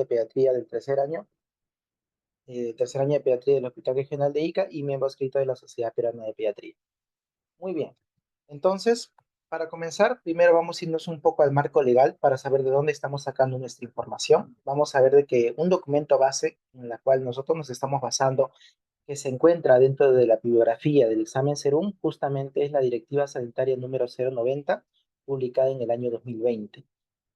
pediatría del tercer año de pediatría del Hospital Regional de Ica y miembro escrito de la Sociedad Peruana de Pediatría. Muy bien. Entonces, para comenzar, primero vamos a irnos un poco al marco legal para saber de dónde estamos sacando nuestra información. Vamos a ver de que un documento base en la cual nosotros nos estamos basando, que se encuentra dentro de la bibliografía del examen SERUM, justamente es la Directiva Sanitaria número 090, publicada en el año 2020.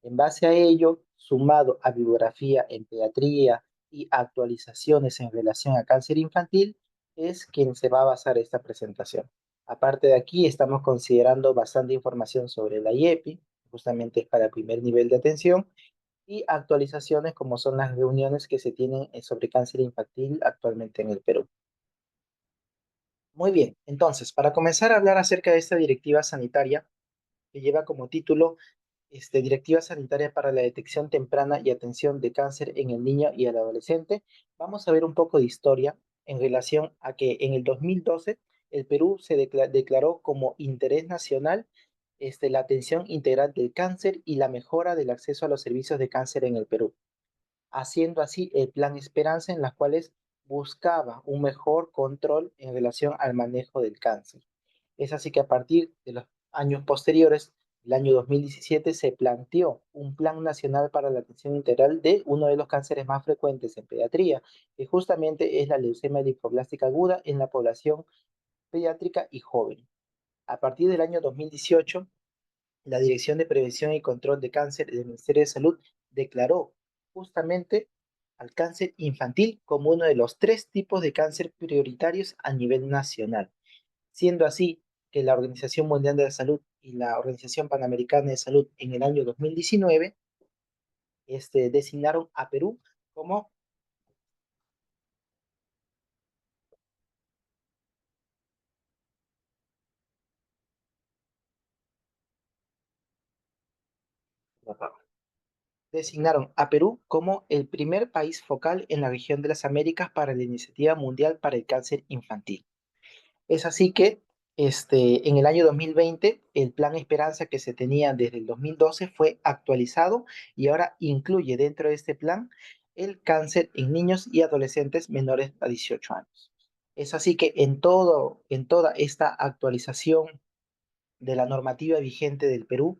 En base a ello, sumado a bibliografía en pediatría y actualizaciones en relación a cáncer infantil, es quien se va a basar esta presentación. Aparte de aquí, estamos considerando bastante información sobre la IEPI, justamente es para el primer nivel de atención, y actualizaciones como son las reuniones que se tienen sobre cáncer infantil actualmente en el Perú. Muy bien, entonces, para comenzar a hablar acerca de esta directiva sanitaria, que lleva como título Directiva Sanitaria para la Detección Temprana y Atención de Cáncer en el Niño y el Adolescente, vamos a ver un poco de historia en relación a que en el 2012 el Perú se declaró como interés nacional la atención integral del cáncer y la mejora del acceso a los servicios de cáncer en el Perú, haciendo así el Plan Esperanza, en las cuales buscaba un mejor control en relación al manejo del cáncer. Es así que a partir de los años posteriores, el año 2017, se planteó un Plan Nacional para la Atención Integral de uno de los cánceres más frecuentes en pediatría, que justamente es la leucemia linfoblástica aguda en la población pediátrica y joven. A partir del año 2018, la Dirección de Prevención y Control de Cáncer del Ministerio de Salud declaró justamente al cáncer infantil como uno de los 3 tipos de cáncer prioritarios a nivel nacional, siendo así que la Organización Mundial de la Salud y la Organización Panamericana de Salud en el año 2019 designaron a Perú como, designaron a Perú como el primer país focal en la región de las Américas para la Iniciativa Mundial para el Cáncer Infantil. Es así que en el año 2020 el Plan Esperanza que se tenía desde el 2012 fue actualizado y ahora incluye dentro de este plan el cáncer en niños y adolescentes menores a 18 años. Es así que en toda esta actualización de la normativa vigente del Perú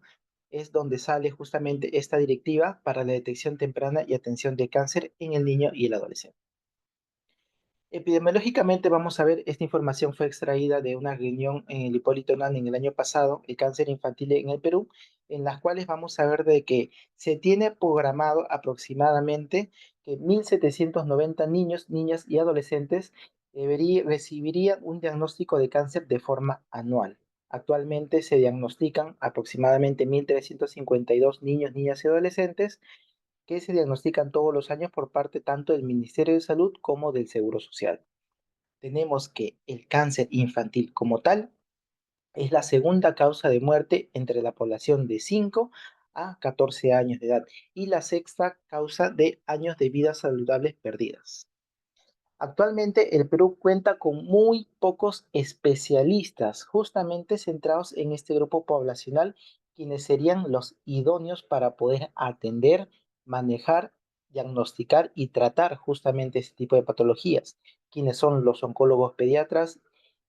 es donde sale justamente esta directiva para la detección temprana y atención de cáncer en el niño y el adolescente. Epidemiológicamente, vamos a ver, esta información fue extraída de una reunión en el Hipólito Unanue en el año pasado, el cáncer infantil en el Perú, en las cuales vamos a ver de que se tiene programado aproximadamente que 1.790 niños, niñas y adolescentes recibirían un diagnóstico de cáncer de forma anual. Actualmente se diagnostican aproximadamente 1.352 niños, niñas y adolescentes que se diagnostican todos los años por parte tanto del Ministerio de Salud como del Seguro Social. Tenemos que el cáncer infantil como tal es la segunda causa de muerte entre la población de 5 a 14 años de edad y la sexta causa de años de vida saludables perdidas. Actualmente el Perú cuenta con muy pocos especialistas justamente centrados en este grupo poblacional, quienes serían los idóneos para poder atender, manejar, diagnosticar y tratar justamente este tipo de patologías, quienes son los oncólogos pediatras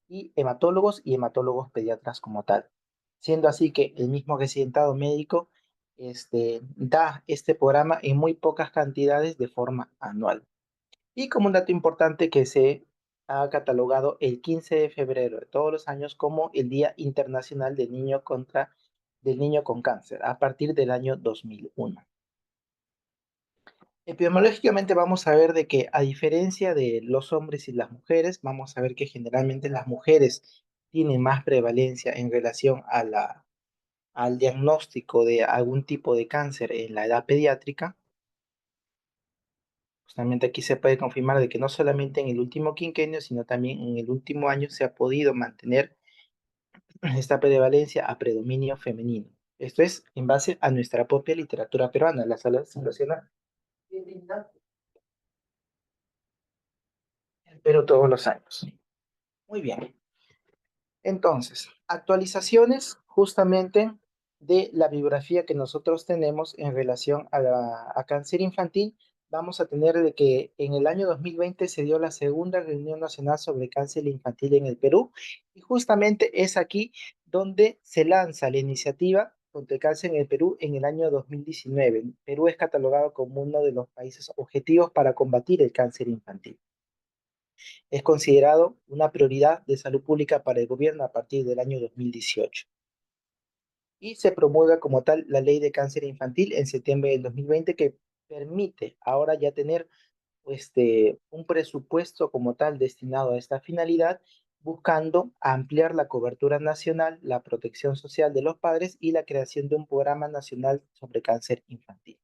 y hematólogos pediatras como tal. Siendo así que el mismo residentado médico da este programa en muy pocas cantidades de forma anual. Y como un dato importante que se ha catalogado el 15 de febrero de todos los años como el Día Internacional del Niño con Cáncer, a partir del año 2001. Epidemiológicamente vamos a ver de que a diferencia de los hombres y las mujeres, vamos a ver que generalmente las mujeres tienen más prevalencia en relación al diagnóstico de algún tipo de cáncer en la edad pediátrica. Justamente aquí se puede confirmar de que no solamente en el último quinquenio, sino también en el último año se ha podido mantener esta prevalencia a predominio femenino. Esto es en base a nuestra propia literatura peruana, la sala situacional, pero todos los años. Muy bien. Entonces, actualizaciones justamente de la bibliografía que nosotros tenemos en relación a cáncer infantil vamos a tener de que en el año 2020 se dio la segunda reunión nacional sobre cáncer infantil en el Perú y justamente es aquí donde se lanza la iniciativa contra el cáncer en el Perú en el año 2019. Perú es catalogado como uno de los países objetivos para combatir el cáncer infantil. Es considerado una prioridad de salud pública para el gobierno a partir del año 2018 y se promulga como tal la ley de cáncer infantil en septiembre del 2020 que permite ahora ya tener un presupuesto como tal destinado a esta finalidad, buscando ampliar la cobertura nacional, la protección social de los padres y la creación de un programa nacional sobre cáncer infantil.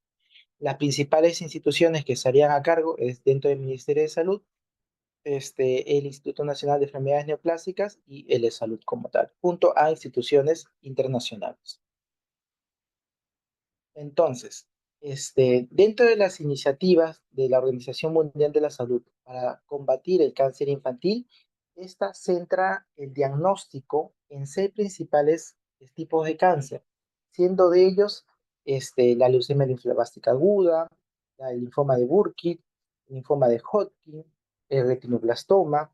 Las principales instituciones que estarían a cargo es dentro del Ministerio de Salud, el Instituto Nacional de Enfermedades Neoplásicas y el de Salud como tal, junto a instituciones internacionales. Entonces, dentro de las iniciativas de la Organización Mundial de la Salud para combatir el cáncer infantil, esta centra el diagnóstico en 6 principales tipos de cáncer, siendo de ellos la leucemia linfoblástica aguda, el linfoma de Burkitt, el linfoma de Hodgkin, el retinoblastoma,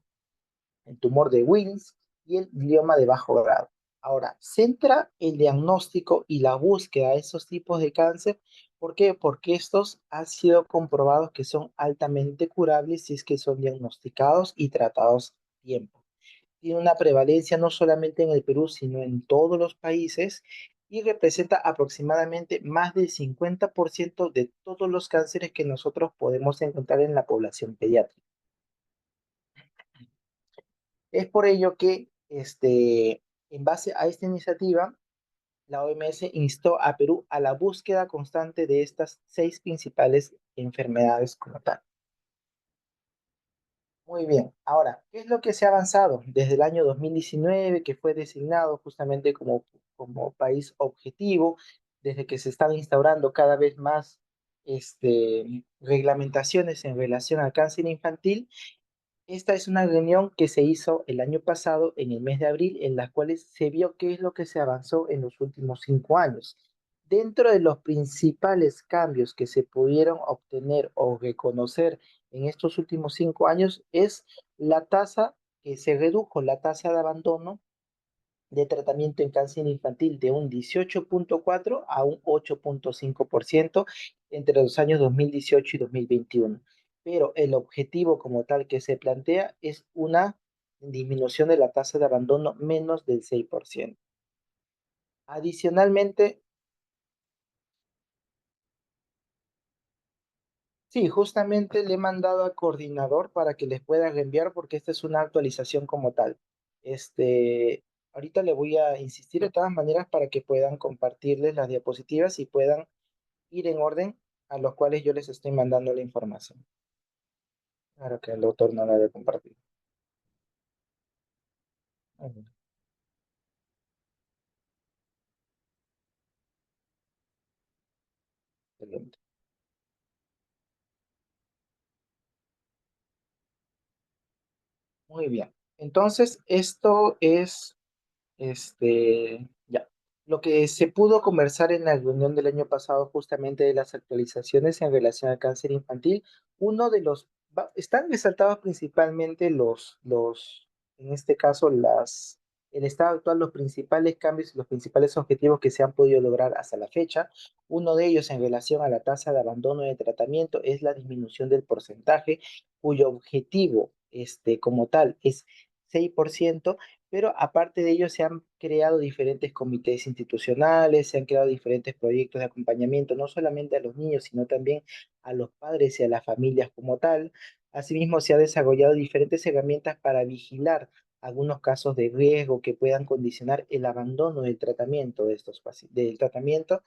el tumor de Wilms y el glioma de bajo grado. Ahora, centra el diagnóstico y la búsqueda de esos tipos de cáncer. ¿Por qué? Porque estos han sido comprobados que son altamente curables si es que son diagnosticados y tratados a tiempo. Tiene una prevalencia no solamente en el Perú, sino en todos los países y representa aproximadamente más del 50% de todos los cánceres que nosotros podemos encontrar en la población pediátrica. Es por ello que, en base a esta iniciativa, la OMS instó a Perú a la búsqueda constante de estas 6 principales enfermedades como tal. Muy bien, ahora, ¿qué es lo que se ha avanzado desde el año 2019, que fue designado justamente como país objetivo, desde que se están instaurando cada vez más reglamentaciones en relación al cáncer infantil? Esta es una reunión que se hizo el año pasado, en el mes de abril, en la cual se vio qué es lo que se avanzó en los últimos 5 años. Dentro de los principales cambios que se pudieron obtener o reconocer en estos últimos 5 años es la tasa que se redujo, la tasa de abandono de tratamiento en cáncer infantil de un 18,4 a un 8,5% entre los años 2018 y 2021. Pero el objetivo como tal que se plantea es una disminución de la tasa de abandono menos del 6%. Adicionalmente, sí, justamente le he mandado al coordinador para que les pueda reenviar porque esta es una actualización como tal. Ahorita le voy a insistir de todas maneras para que puedan compartirles las diapositivas y puedan ir en orden a los cuales yo les estoy mandando la información. Claro que el doctor no la debe compartir. Ujú, excelente. Muy bien. Entonces, esto es ya. Lo que se pudo conversar en la reunión del año pasado justamente de las actualizaciones en relación al cáncer infantil, uno de los, están resaltados principalmente en este caso, el estado actual, los principales cambios y los principales objetivos que se han podido lograr hasta la fecha. Uno de ellos en relación a la tasa de abandono de tratamiento es la disminución del porcentaje, cuyo objetivo, como tal, es 6%, pero aparte de ello se han creado diferentes comités institucionales, se han creado diferentes proyectos de acompañamiento, no solamente a los niños, sino también a los padres y a las familias como tal. Asimismo, se han desarrollado diferentes herramientas para vigilar algunos casos de riesgo que puedan condicionar el abandono del tratamiento de estos del tratamiento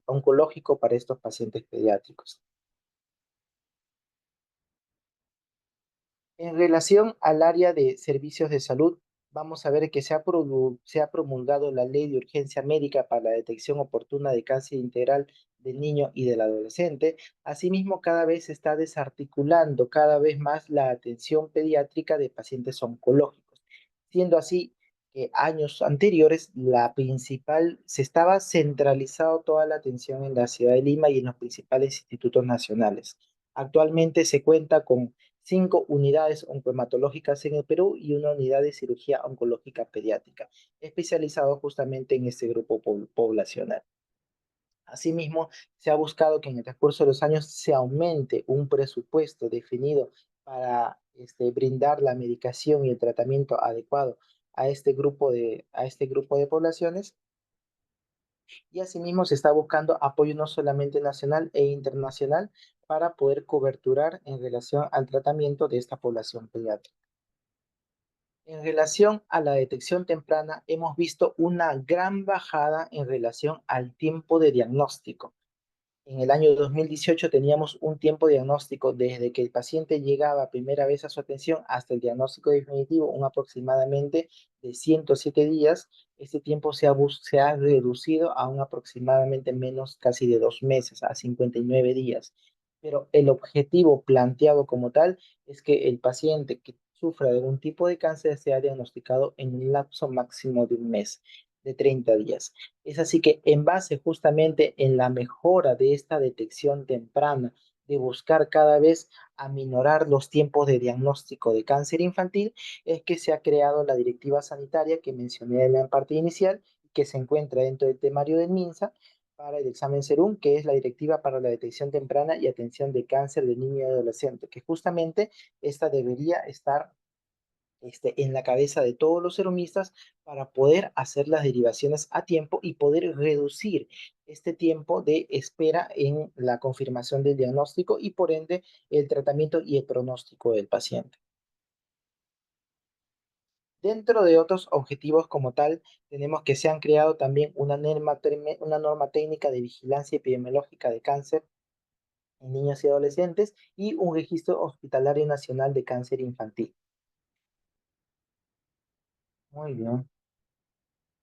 oncológico para estos pacientes pediátricos. En relación al área de servicios de salud, vamos a ver que se ha promulgado la Ley de Urgencia Médica para la detección oportuna de cáncer integral del niño y del adolescente. Asimismo, cada vez se está desarticulando cada vez más la atención pediátrica de pacientes oncológicos. Siendo así, que años anteriores se estaba centralizado toda la atención en la ciudad de Lima y en los principales institutos nacionales. Actualmente se cuenta con 5 unidades oncohematológicas en el Perú y una unidad de cirugía oncológica pediátrica, especializado justamente en este grupo poblacional. Asimismo, se ha buscado que en el transcurso de los años se aumente un presupuesto definido para brindar la medicación y el tratamiento adecuado a este grupo de poblaciones. Y asimismo se está buscando apoyo no solamente nacional e internacional para poder coberturar en relación al tratamiento de esta población pediátrica. En relación a la detección temprana, hemos visto una gran bajada en relación al tiempo de diagnóstico. En el año 2018 teníamos un tiempo diagnóstico desde que el paciente llegaba primera vez a su atención hasta el diagnóstico definitivo, un aproximadamente de 107 días. Este tiempo se ha reducido a un aproximadamente menos casi de 2 meses, a 59 días. Pero el objetivo planteado como tal es que el paciente que sufra de algún tipo de cáncer sea diagnosticado en un lapso máximo de un mes, de 30 días. Es así que en base justamente en la mejora de esta detección temprana, de buscar cada vez aminorar los tiempos de diagnóstico de cáncer infantil, es que se ha creado la directiva sanitaria que mencioné en la parte inicial, que se encuentra dentro del temario del MINSA para el examen SERUM, que es la directiva para la detección temprana y atención de cáncer de niño y adolescente, que justamente esta debería estar en la cabeza de todos los serumistas para poder hacer las derivaciones a tiempo y poder reducir este tiempo de espera en la confirmación del diagnóstico y por ende el tratamiento y el pronóstico del paciente. Dentro de otros objetivos como tal, tenemos que se han creado también una norma técnica de vigilancia epidemiológica de cáncer en niños y adolescentes y un registro hospitalario nacional de cáncer infantil. Muy bien.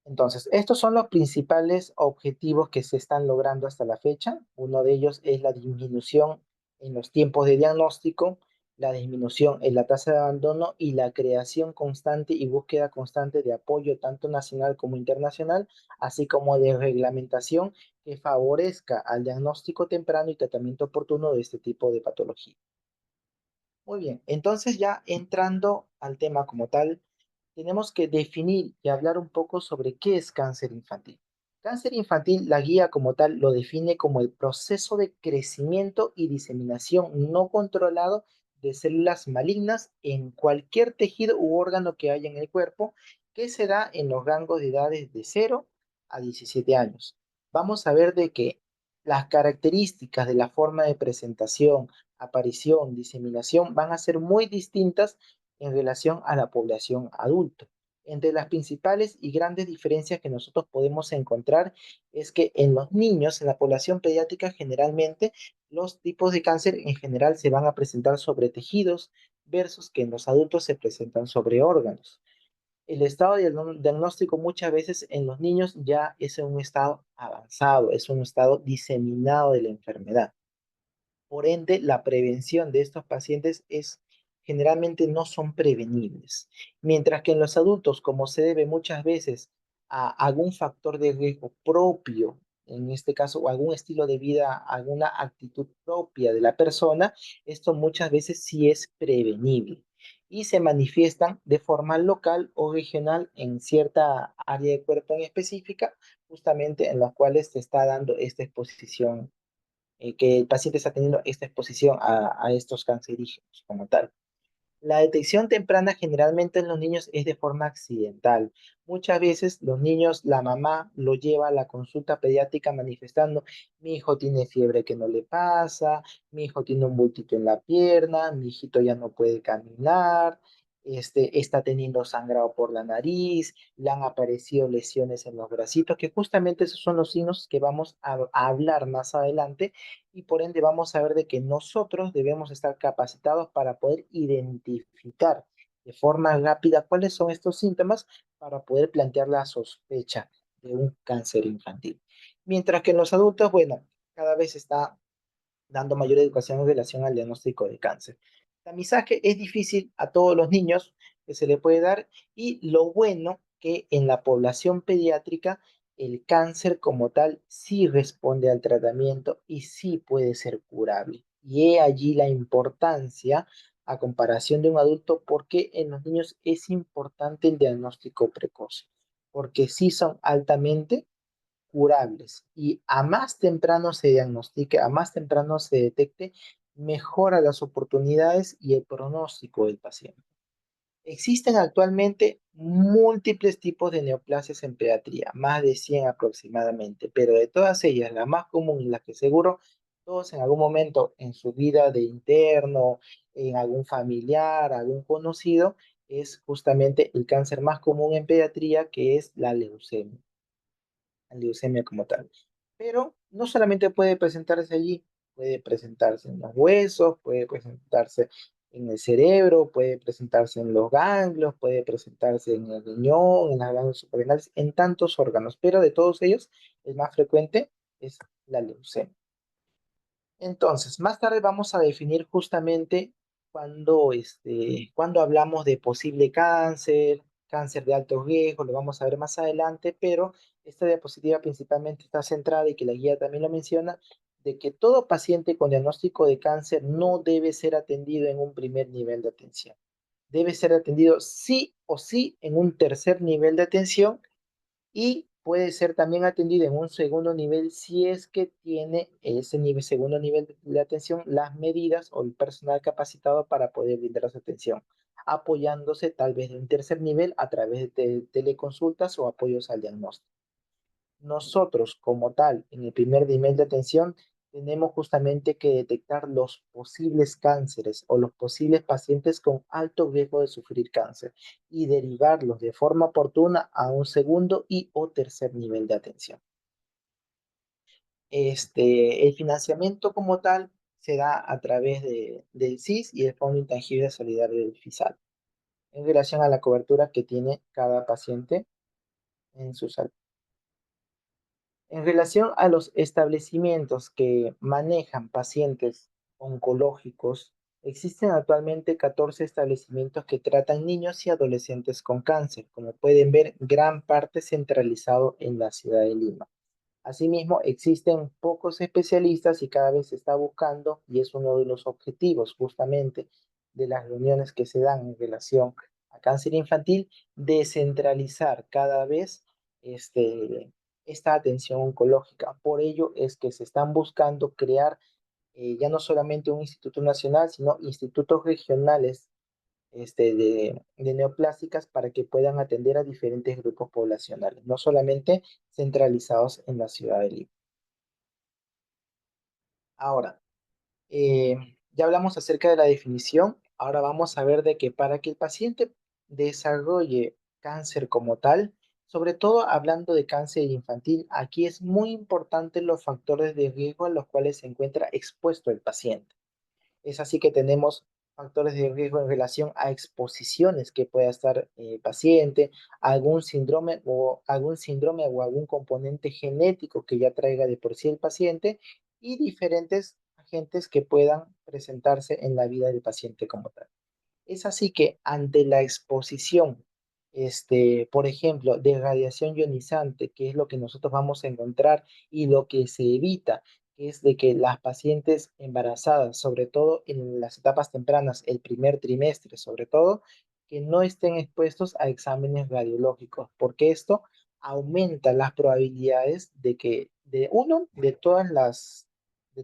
Entonces, estos son los principales objetivos que se están logrando hasta la fecha. Uno de ellos es la disminución en los tiempos de diagnóstico, la disminución en la tasa de abandono y la creación constante y búsqueda constante de apoyo tanto nacional como internacional, así como de reglamentación que favorezca al diagnóstico temprano y tratamiento oportuno de este tipo de patología. Muy bien, entonces ya entrando al tema como tal, tenemos que definir y hablar un poco sobre qué es cáncer infantil. Cáncer infantil, la guía como tal lo define como el proceso de crecimiento y diseminación no controlado de células malignas en cualquier tejido u órgano que haya en el cuerpo, que se da en los rangos de edades de 0 a 17 años. Vamos a ver de que las características de la forma de presentación, aparición, diseminación van a ser muy distintas en relación a la población adulta. Entre las principales y grandes diferencias que nosotros podemos encontrar es que en los niños, en la población pediátrica, generalmente los tipos de cáncer en general se van a presentar sobre tejidos versus que en los adultos se presentan sobre órganos. El estado de diagnóstico muchas veces en los niños ya es un estado avanzado, es un estado diseminado de la enfermedad. Por ende, la prevención de estos pacientes es generalmente no son prevenibles. Mientras que en los adultos, como se debe muchas veces a algún factor de riesgo propio, en este caso, o algún estilo de vida, alguna actitud propia de la persona, esto muchas veces sí es prevenible y se manifiestan de forma local o regional en cierta área de cuerpo en específica, justamente en las cuales se está dando esta exposición que el paciente está teniendo esta exposición a estos cancerígenos como tal. La detección temprana generalmente en los niños es de forma accidental. Muchas veces los niños, la mamá lo lleva a la consulta pediátrica manifestando, mi hijo tiene fiebre que no le pasa, mi hijo tiene un bultito en la pierna, mi hijito ya no puede caminar, está teniendo sangrado por la nariz, le han aparecido lesiones en los bracitos, que justamente esos son los signos que vamos a hablar más adelante y por ende vamos a ver de que nosotros debemos estar capacitados para poder identificar de forma rápida cuáles son estos síntomas para poder plantear la sospecha de un cáncer infantil. Mientras que en los adultos, bueno, cada vez está dando mayor educación en relación al diagnóstico de cáncer. El tamizaje es difícil a todos los niños que se le puede dar y lo bueno que en la población pediátrica el cáncer como tal sí responde al tratamiento y sí puede ser curable. Y he allí la importancia a comparación de un adulto, porque en los niños es importante el diagnóstico precoz, porque sí son altamente curables y a más temprano se diagnostique, a más temprano se detecte, mejora las oportunidades y el pronóstico del paciente. Existen actualmente múltiples tipos de neoplasias en pediatría, más de 100 aproximadamente, pero de todas ellas, la más común y la que seguro todos en algún momento en su vida de interno, en algún familiar, algún conocido, es justamente el cáncer más común en pediatría, que es la leucemia como tal. Pero no solamente puede presentarse allí, puede presentarse en los huesos, puede presentarse en el cerebro, puede presentarse en los ganglios, puede presentarse en el riñón, en las glándulas suprarrenales, en tantos órganos, pero de todos ellos, el más frecuente es la leucemia. Entonces, más tarde vamos a definir justamente cuando hablamos de posible cáncer, cáncer de alto riesgo, lo vamos a ver más adelante, pero esta diapositiva principalmente está centrada, y que la guía también lo menciona, de que todo paciente con diagnóstico de cáncer no debe ser atendido en un primer nivel de atención. Debe ser atendido sí o sí en un tercer nivel de atención, y puede ser también atendido en un segundo nivel si es que tiene ese segundo nivel de atención, las medidas o el personal capacitado para poder brindar esa atención, apoyándose tal vez de un tercer nivel a través de teleconsultas o apoyos al diagnóstico. Nosotros, como tal, en el primer nivel de atención, tenemos justamente que detectar los posibles cánceres o los posibles pacientes con alto riesgo de sufrir cáncer, y derivarlos de forma oportuna a un segundo y o tercer nivel de atención. El financiamiento como tal se da a través del SIS y el Fondo Intangible Solidario del FISAL, en relación a la cobertura que tiene cada paciente en su salud. En relación a los establecimientos que manejan pacientes oncológicos, existen actualmente 14 establecimientos que tratan niños y adolescentes con cáncer, como pueden ver, gran parte centralizado en la ciudad de Lima. Asimismo, existen pocos especialistas y cada vez se está buscando, y es uno de los objetivos justamente de las reuniones que se dan en relación a cáncer infantil, descentralizar cada vez este, esta atención oncológica. Por ello es que se están buscando crear ya no solamente un instituto nacional, sino institutos regionales de neoplásicas, para que puedan atender a diferentes grupos poblacionales, no solamente centralizados en la ciudad de Lima. Ahora, ya hablamos acerca de la definición. Ahora vamos a ver de que para que el paciente desarrolle cáncer como tal, sobre todo hablando de cáncer infantil, aquí es muy importante los factores de riesgo a los cuales se encuentra expuesto el paciente. Es así que tenemos factores de riesgo en relación a exposiciones que pueda estar el paciente, algún síndrome o algún componente genético que ya traiga de por sí el paciente, y diferentes agentes que puedan presentarse en la vida del paciente como tal. Es así que ante la exposición, por ejemplo, de radiación ionizante, que es lo que nosotros vamos a encontrar y lo que se evita, es de que las pacientes embarazadas, sobre todo en las etapas tempranas, el primer trimestre sobre todo, que no estén expuestos a exámenes radiológicos, porque esto aumenta las probabilidades de que, de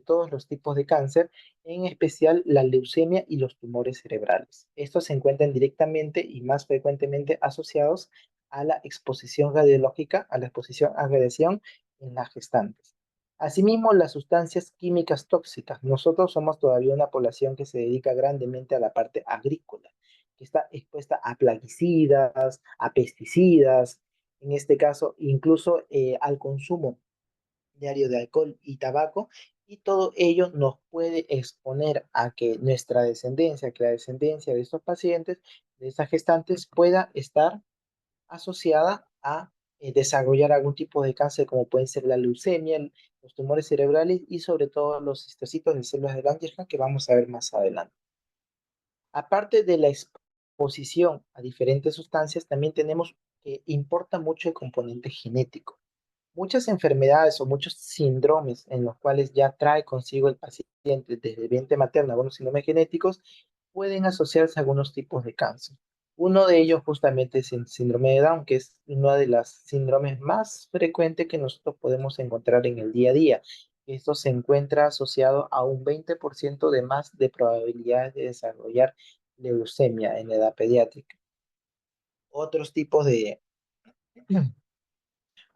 todos los tipos de cáncer, en especial la leucemia y los tumores cerebrales. Estos se encuentran directamente y más frecuentemente asociados a la exposición radiológica, a la exposición a radiación en las gestantes. Asimismo, las sustancias químicas tóxicas. Nosotros somos todavía una población que se dedica grandemente a la parte agrícola, que está expuesta a plaguicidas, a pesticidas, en este caso incluso al consumo diario de alcohol y tabaco, y todo ello nos puede exponer a que nuestra descendencia, que la descendencia de estos pacientes, de estas gestantes, pueda estar asociada a desarrollar algún tipo de cáncer, como pueden ser la leucemia, los tumores cerebrales y sobre todo los histocitos de células de Langerhans, que vamos a ver más adelante. Aparte de la exposición a diferentes sustancias, también tenemos que importa mucho el componente genético. Muchas enfermedades o muchos síndromes en los cuales ya trae consigo el paciente desde el vientre materno algunos síndromes genéticos pueden asociarse a algunos tipos de cáncer. Uno de ellos justamente es el síndrome de Down, que es uno de los síndromes más frecuentes que nosotros podemos encontrar en el día a día. Esto se encuentra asociado a un 20% de más de probabilidades de desarrollar leucemia en la edad pediátrica. Otros tipos de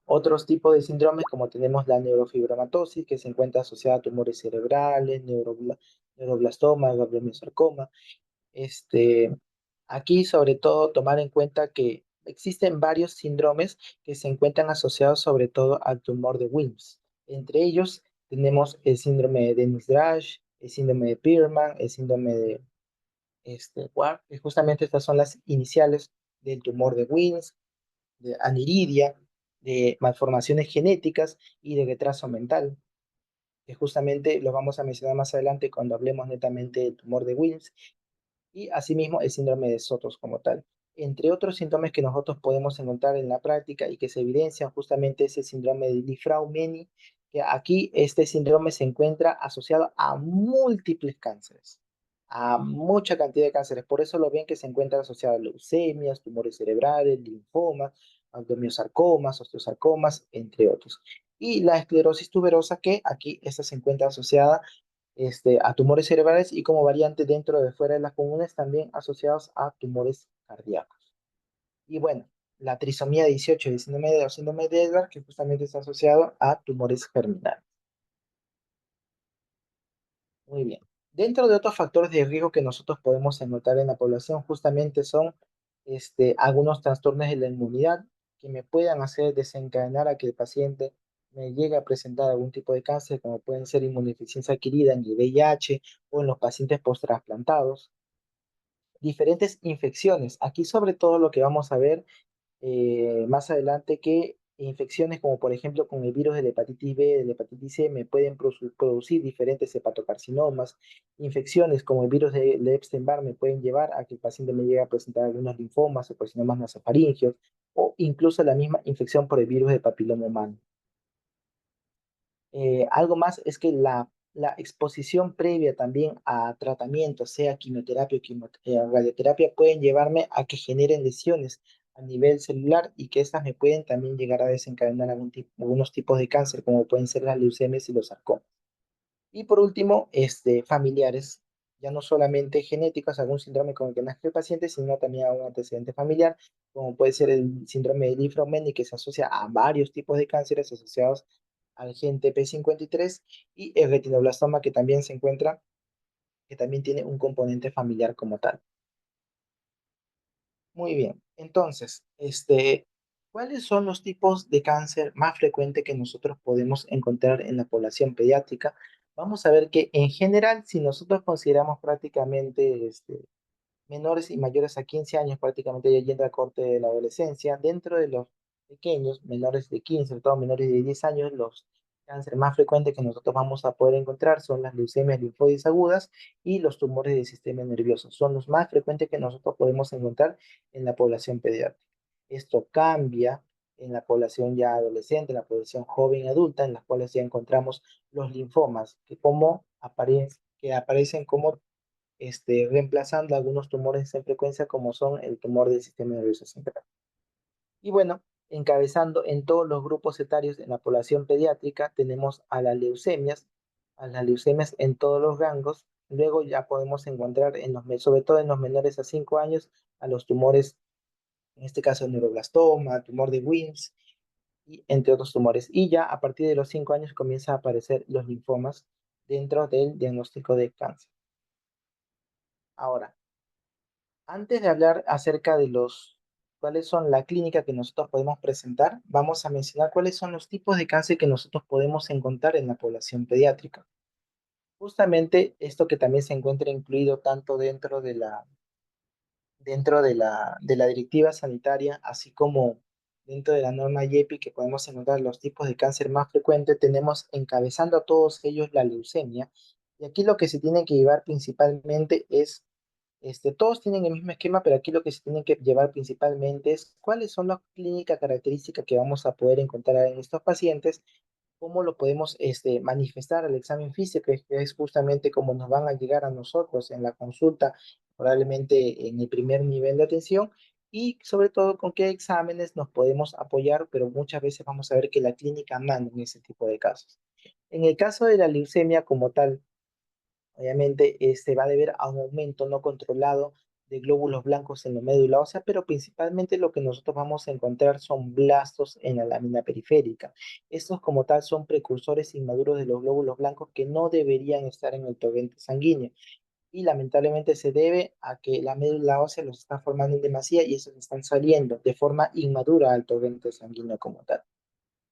Otros tipos de síndromes, como tenemos la neurofibromatosis, que se encuentra asociada a tumores cerebrales, neuroblastoma, gangliosarcoma. Este, Aquí, sobre todo, tomar en cuenta que existen varios síndromes que se encuentran asociados sobre todo al tumor de Wilms. Entre ellos tenemos el síndrome de Dennis-Drash, el síndrome de Pierman, el síndrome de Ward, que justamente estas son las iniciales del tumor de Wilms, de aniridia, de malformaciones genéticas y de retraso mental, que justamente lo vamos a mencionar más adelante cuando hablemos netamente del tumor de Wilms, y asimismo el síndrome de Sotos como tal. Entre otros síntomas que nosotros podemos encontrar en la práctica y que se evidencian justamente ese síndrome de Li-Fraumeni, que aquí este síndrome se encuentra asociado a múltiples cánceres, a mucha cantidad de cánceres. Por eso lo ven que se encuentra asociado a leucemias, tumores cerebrales, linfomas, adenomyosarcomas, osteosarcomas, entre otros. Y la esclerosis tuberosa, que aquí esta se encuentra asociada a tumores cerebrales y como variante dentro de fuera de las comunes también asociados a tumores cardíacos. Y bueno, la trisomía 18 y el síndrome de Edwards, que justamente está asociado a tumores germinales. Muy bien. Dentro de otros factores de riesgo que nosotros podemos encontrar en la población, justamente son algunos trastornos de la inmunidad que me puedan hacer desencadenar a que el paciente me llegue a presentar algún tipo de cáncer, como pueden ser inmunodeficiencia adquirida en el VIH o en los pacientes post-trasplantados. Diferentes infecciones. Aquí sobre todo lo que vamos a ver más adelante que infecciones como por ejemplo con el virus de la hepatitis B, de la hepatitis C, me pueden producir diferentes hepatocarcinomas. Infecciones como el virus de Epstein-Barr me pueden llevar a que el paciente me llegue a presentar algunos linfomas o carcinomas nasofaringeos o incluso la misma infección por el virus de papiloma humano. Algo más es que la exposición previa también a tratamiento, sea quimioterapia o radioterapia, pueden llevarme a que generen lesiones a nivel celular y que estas me pueden también llegar a desencadenar algunos tipos de cáncer, como pueden ser las leucemias y los sarcomas. Y por último, familiares, ya no solamente genéticos, algún síndrome con el que nazca el paciente, sino también a un antecedente familiar, como puede ser el síndrome de Li-Fraumeni, que se asocia a varios tipos de cánceres asociados al gen TP53, y el retinoblastoma, que también se encuentra, que también tiene un componente familiar como tal. Muy bien, entonces, ¿cuáles son los tipos de cáncer más frecuentes que nosotros podemos encontrar en la población pediátrica? Vamos a ver que en general, si nosotros consideramos prácticamente menores y mayores a 15 años, prácticamente ya yendo a corte de la adolescencia, dentro de los pequeños, menores de 15, sobre todo menores de 10 años, los cánceres más frecuentes que nosotros vamos a poder encontrar son las leucemias linfoides agudas y los tumores del sistema nervioso. Son los más frecuentes que nosotros podemos encontrar en la población pediátrica. Esto cambia en la población ya adolescente, en la población joven y adulta, en las cuales ya encontramos los linfomas, que aparecen como reemplazando algunos tumores en frecuencia como son el tumor del sistema nervioso central. Y bueno, encabezando en todos los grupos etarios en la población pediátrica tenemos a las leucemias en todos los rangos. Luego ya podemos encontrar, sobre todo en los menores a 5 años, a los tumores, en este caso el neuroblastoma, tumor de Wilms, y entre otros tumores. Y ya a partir de los 5 años comienza a aparecer los linfomas dentro del diagnóstico de cáncer. Ahora, antes de hablar acerca de cuáles son la clínica que nosotros podemos presentar, vamos a mencionar cuáles son los tipos de cáncer que nosotros podemos encontrar en la población pediátrica. Justamente esto que también se encuentra incluido tanto dentro de la directiva sanitaria, así como dentro de la norma YEPI, que podemos encontrar los tipos de cáncer más frecuentes, tenemos encabezando a todos ellos la leucemia. Y aquí lo que se tiene que llevar principalmente es Todos tienen el mismo esquema, pero aquí lo que se tienen que llevar principalmente es cuáles son las clínicas características que vamos a poder encontrar en estos pacientes, cómo lo podemos manifestar al examen físico, que es justamente como nos van a llegar a nosotros en la consulta, probablemente en el primer nivel de atención, y sobre todo con qué exámenes nos podemos apoyar, pero muchas veces vamos a ver que la clínica manda en ese tipo de casos. En el caso de la leucemia como tal, obviamente, va a deber a un aumento no controlado de glóbulos blancos en la médula ósea, pero principalmente lo que nosotros vamos a encontrar son blastos en la lámina periférica. Estos como tal son precursores inmaduros de los glóbulos blancos que no deberían estar en el torrente sanguíneo y lamentablemente se debe a que la médula ósea los está formando en demasía y esos están saliendo de forma inmadura al torrente sanguíneo como tal.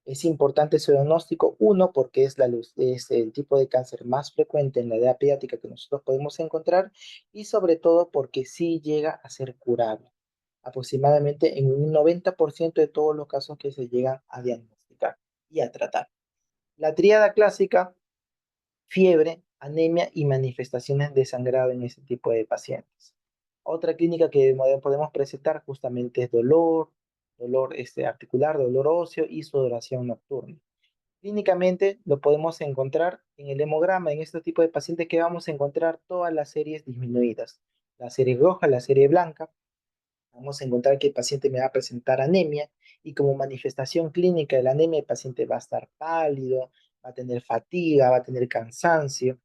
Es importante ese diagnóstico, uno, porque es el tipo de cáncer más frecuente en la edad pediátrica que nosotros podemos encontrar, y sobre todo porque sí llega a ser curable, aproximadamente en un 90% de todos los casos que se llegan a diagnosticar y a tratar. La tríada clásica: fiebre, anemia y manifestaciones de sangrado en ese tipo de pacientes. Otra clínica que podemos presentar justamente es dolor articular, dolor óseo y sudoración nocturna. Clínicamente lo podemos encontrar en el hemograma, en este tipo de pacientes que vamos a encontrar todas las series disminuidas. La serie roja, la serie blanca, vamos a encontrar que el paciente me va a presentar anemia y como manifestación clínica de la anemia el paciente va a estar pálido, va a tener fatiga, va a tener cansancio.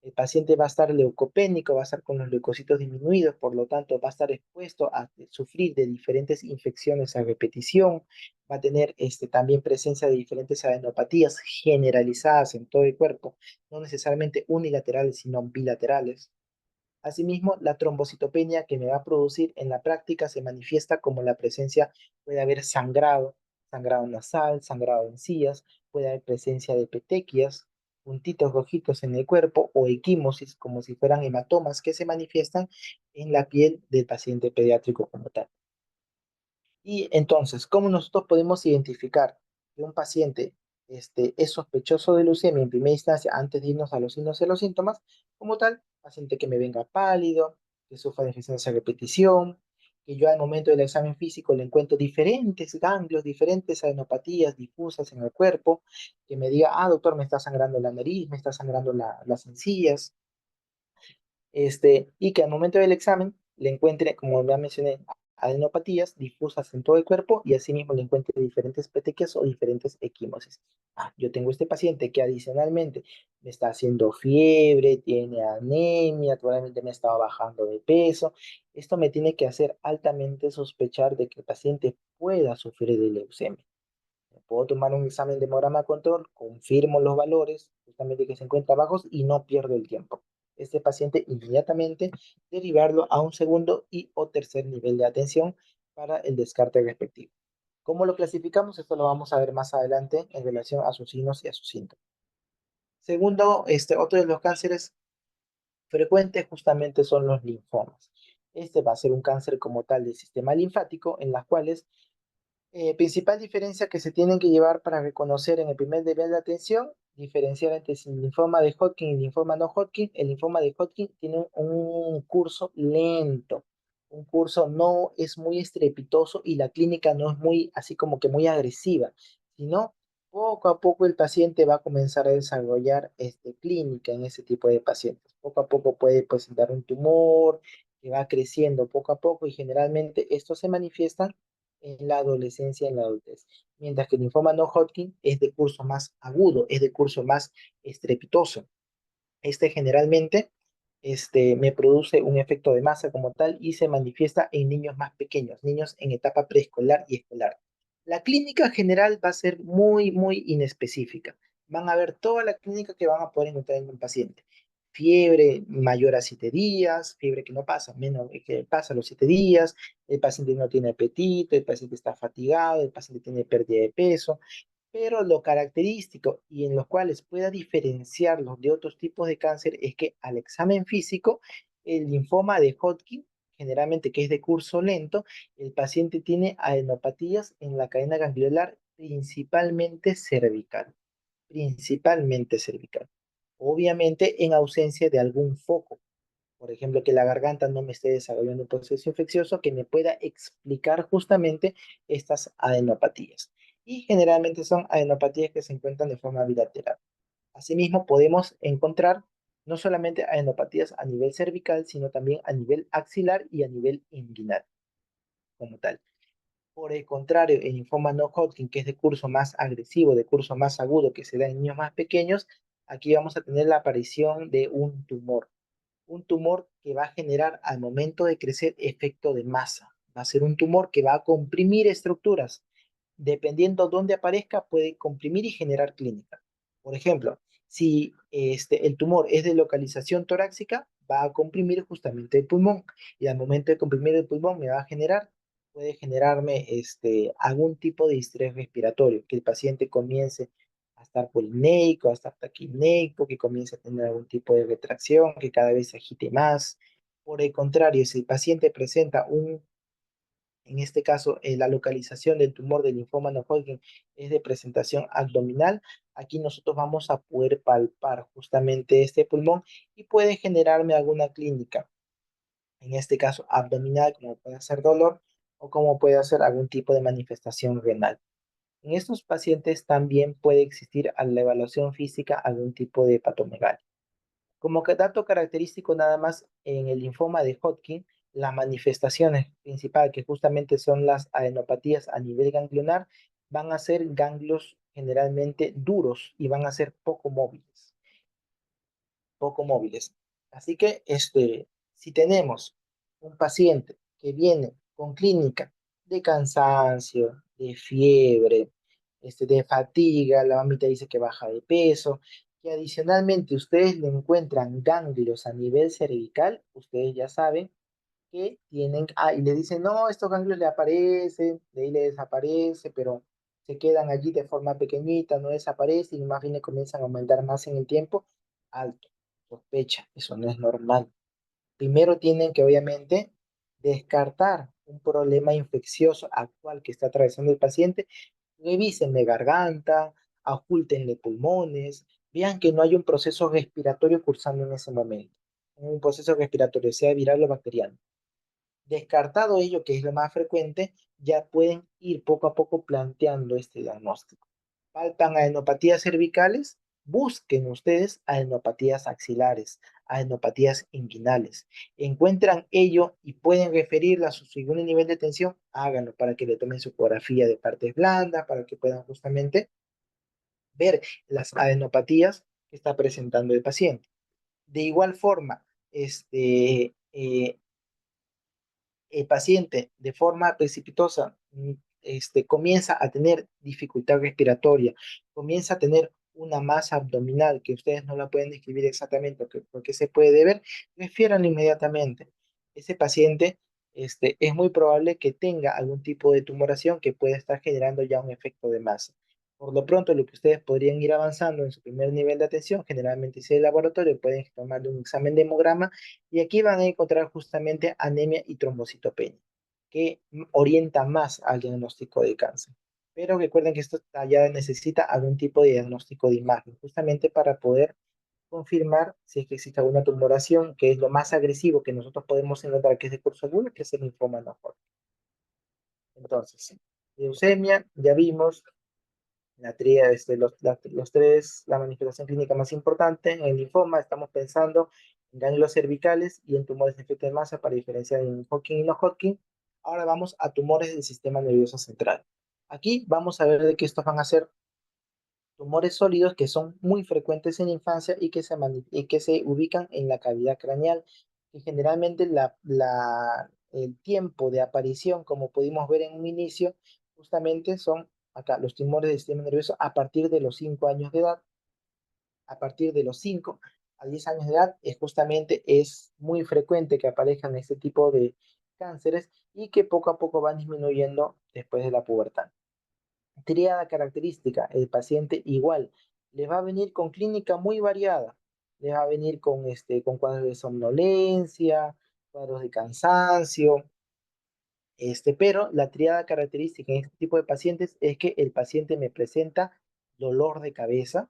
El paciente va a estar leucopénico, va a estar con los leucocitos disminuidos, por lo tanto va a estar expuesto a sufrir de diferentes infecciones a repetición, va a tener también presencia de diferentes adenopatías generalizadas en todo el cuerpo, no necesariamente unilaterales, sino bilaterales. Asimismo, la trombocitopenia que me va a producir en la práctica se manifiesta como la presencia, puede haber sangrado, sangrado nasal, sangrado en encías, puede haber presencia de petequias, puntitos rojitos en el cuerpo o equimosis, como si fueran hematomas que se manifiestan en la piel del paciente pediátrico como tal. Y entonces, ¿cómo nosotros podemos identificar que un paciente es sospechoso de leucemia en primera instancia antes de irnos a los signos y los síntomas? Como tal, paciente que me venga pálido, que sufra de deficiencia a repetición, que yo al momento del examen físico le encuentro diferentes ganglios, diferentes adenopatías difusas en el cuerpo, que me diga, ah, doctor, me está sangrando la nariz, me está sangrando las encías, y que al momento del examen le encuentre, como ya mencioné, adenopatías difusas en todo el cuerpo y asimismo le encuentre diferentes petequias o diferentes equimosis. Ah, yo tengo este paciente que adicionalmente me está haciendo fiebre, tiene anemia, probablemente me estaba bajando de peso. Esto me tiene que hacer altamente sospechar de que el paciente pueda sufrir de leucemia. Puedo tomar un examen de hemograma control, confirmo los valores, justamente que se encuentran bajos y no pierdo el tiempo. Este paciente inmediatamente derivarlo a un segundo y o tercer nivel de atención para el descarte respectivo. ¿Cómo lo clasificamos? Esto lo vamos a ver más adelante en relación a sus signos y a sus síntomas. Segundo, otro de los cánceres frecuentes justamente son los linfomas. Este va a ser un cáncer como tal del sistema linfático, en las cuales principal diferencia que se tienen que llevar para reconocer en el primer nivel de atención, diferenciar entre si linfoma de Hodgkin y linfoma no Hodgkin. El linfoma de Hodgkin tiene un curso lento, un curso no es muy estrepitoso y la clínica no es muy, así como que muy agresiva, sino poco a poco el paciente va a comenzar a desarrollar clínica en ese tipo de pacientes. Poco a poco puede presentar un tumor que va creciendo poco a poco y generalmente esto se manifiesta en la adolescencia y en la adultez. Mientras que el linfoma no Hodgkin es de curso más agudo, es de curso más estrepitoso. Generalmente me produce un efecto de masa como tal y se manifiesta en niños más pequeños, niños en etapa preescolar y escolar. La clínica general va a ser muy, muy inespecífica. Van a ver toda la clínica que van a poder encontrar en un paciente. Fiebre mayor a 7 días, fiebre que no pasa, menos que pasa los 7 días, el paciente no tiene apetito, el paciente está fatigado, el paciente tiene pérdida de peso, pero lo característico y en los cuales pueda diferenciarlos de otros tipos de cáncer es que al examen físico, el linfoma de Hodgkin, generalmente que es de curso lento, el paciente tiene adenopatías en la cadena ganglionar principalmente cervical, principalmente cervical. Obviamente en ausencia de algún foco. por ejemplo, que la garganta no me esté desarrollando un proceso infeccioso que me pueda explicar justamente estas adenopatías. Y generalmente son adenopatías que se encuentran de forma bilateral. Asimismo, podemos encontrar no solamente adenopatías a nivel cervical, sino también a nivel axilar y a nivel inguinal como tal. Por el contrario, el linfoma no Hodgkin, que es de curso más agresivo, de curso más agudo, que se da en niños más pequeños, aquí vamos a tener la aparición de un tumor que va a generar al momento de crecer efecto de masa. Va a ser un tumor que va a comprimir estructuras. Dependiendo dónde aparezca, puede comprimir y generar clínica. Por ejemplo, si el tumor es de localización torácica, va a comprimir justamente el pulmón. Y al momento de comprimir el pulmón, me va a generar, puede generarme algún tipo de estrés respiratorio, que el paciente comience a estar polineico, a estar taquineico, que comience a tener algún tipo de retracción, que cada vez se agite más. Por el contrario, si el paciente presenta en este caso, la localización del tumor del linfoma no Hodgkin es de presentación abdominal, aquí nosotros vamos a poder palpar justamente este pulmón y puede generarme alguna clínica, en este caso abdominal, como puede ser dolor o como puede ser algún tipo de manifestación renal. En estos pacientes también puede existir a la evaluación física algún tipo de patomegalia. Como que dato característico nada más en el linfoma de Hodgkin, las manifestaciones principales, que justamente son las adenopatías a nivel ganglionar, van a ser ganglios generalmente duros y van a ser poco móviles. Así que si tenemos un paciente que viene con clínica de cansancio, de fiebre, de fatiga, la mamita dice que baja de peso, que adicionalmente ustedes le encuentran ganglios a nivel cervical, ustedes ya saben que tienen, y le dicen, no, estos ganglios le aparecen, de ahí le desaparece, pero se quedan allí de forma pequeñita, no desaparecen y más bien le comienzan a aumentar más en el tiempo, alto, sospecha, eso no es normal. Primero tienen que obviamente descartar un problema infeccioso actual que está atravesando el paciente, revísenle garganta, ocultenle pulmones, vean que no hay un proceso respiratorio cursando en ese momento, un proceso respiratorio, sea viral o bacteriano. Descartado ello, que es lo más frecuente, ya pueden ir poco a poco planteando este diagnóstico. Faltan adenopatías cervicales, busquen ustedes adenopatías axilares, adenopatías inguinales. Encuentran ello y pueden referirla a su segundo nivel de tensión, háganlo para que le tomen su ecografía de partes blandas, para que puedan justamente ver las adenopatías que está presentando el paciente. De igual forma, el paciente de forma precipitosa comienza a tener dificultad respiratoria, comienza a tener una masa abdominal que ustedes no la pueden describir exactamente por qué se puede deber, refiéranlo inmediatamente. Ese paciente es muy probable que tenga algún tipo de tumoración que pueda estar generando ya un efecto de masa. Por lo pronto, lo que ustedes podrían ir avanzando en su primer nivel de atención, generalmente si es el laboratorio, pueden tomarle un examen de hemograma y aquí van a encontrar justamente anemia y trombocitopenia, que orienta más al diagnóstico de cáncer. Pero recuerden que esto ya necesita algún tipo de diagnóstico de imagen, justamente para poder confirmar si es que existe alguna tumoración, que es lo más agresivo que nosotros podemos encontrar, que es de curso agudo, que es el linfoma no Hodgkin. Entonces, leucemia, ya vimos, la tría, los tres, la manifestación clínica más importante en el linfoma, estamos pensando en ganglios cervicales y en tumores de efecto de masa para diferenciar en Hodgkin y no Hodgkin. Ahora vamos a tumores del sistema nervioso central. Aquí vamos a ver de que estos van a ser tumores sólidos que son muy frecuentes en la infancia y que se ubican en la cavidad craneal, y generalmente el tiempo de aparición, como pudimos ver en un inicio, justamente son acá los tumores del sistema nervioso a partir de los 5 años de edad. A partir de los 5 a 10 años de edad es muy frecuente que aparezcan este tipo de cánceres y que poco a poco van disminuyendo después de la pubertad. Tríada característica, el paciente igual, le va a venir con clínica muy variada, le va a venir con cuadros de somnolencia, cuadros de cansancio, pero la tríada característica en este tipo de pacientes es que el paciente me presenta dolor de cabeza,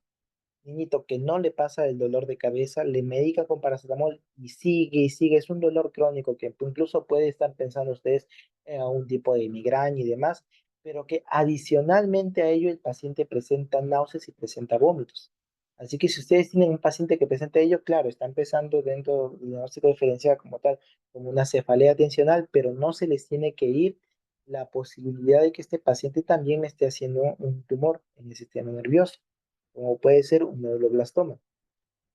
niñito que no le pasa el dolor de cabeza, le medica con paracetamol y sigue, es un dolor crónico que incluso puede estar pensando ustedes en algún tipo de migraña y demás, pero que adicionalmente a ello el paciente presenta náuseas y presenta vómitos. Así que si ustedes tienen un paciente que presenta ello, claro, está empezando dentro del diagnóstico diferencial como tal, como una cefalea tensional, pero no se les tiene que ir la posibilidad de que este paciente también me esté haciendo un tumor en el sistema nervioso, como puede ser un neuroblastoma.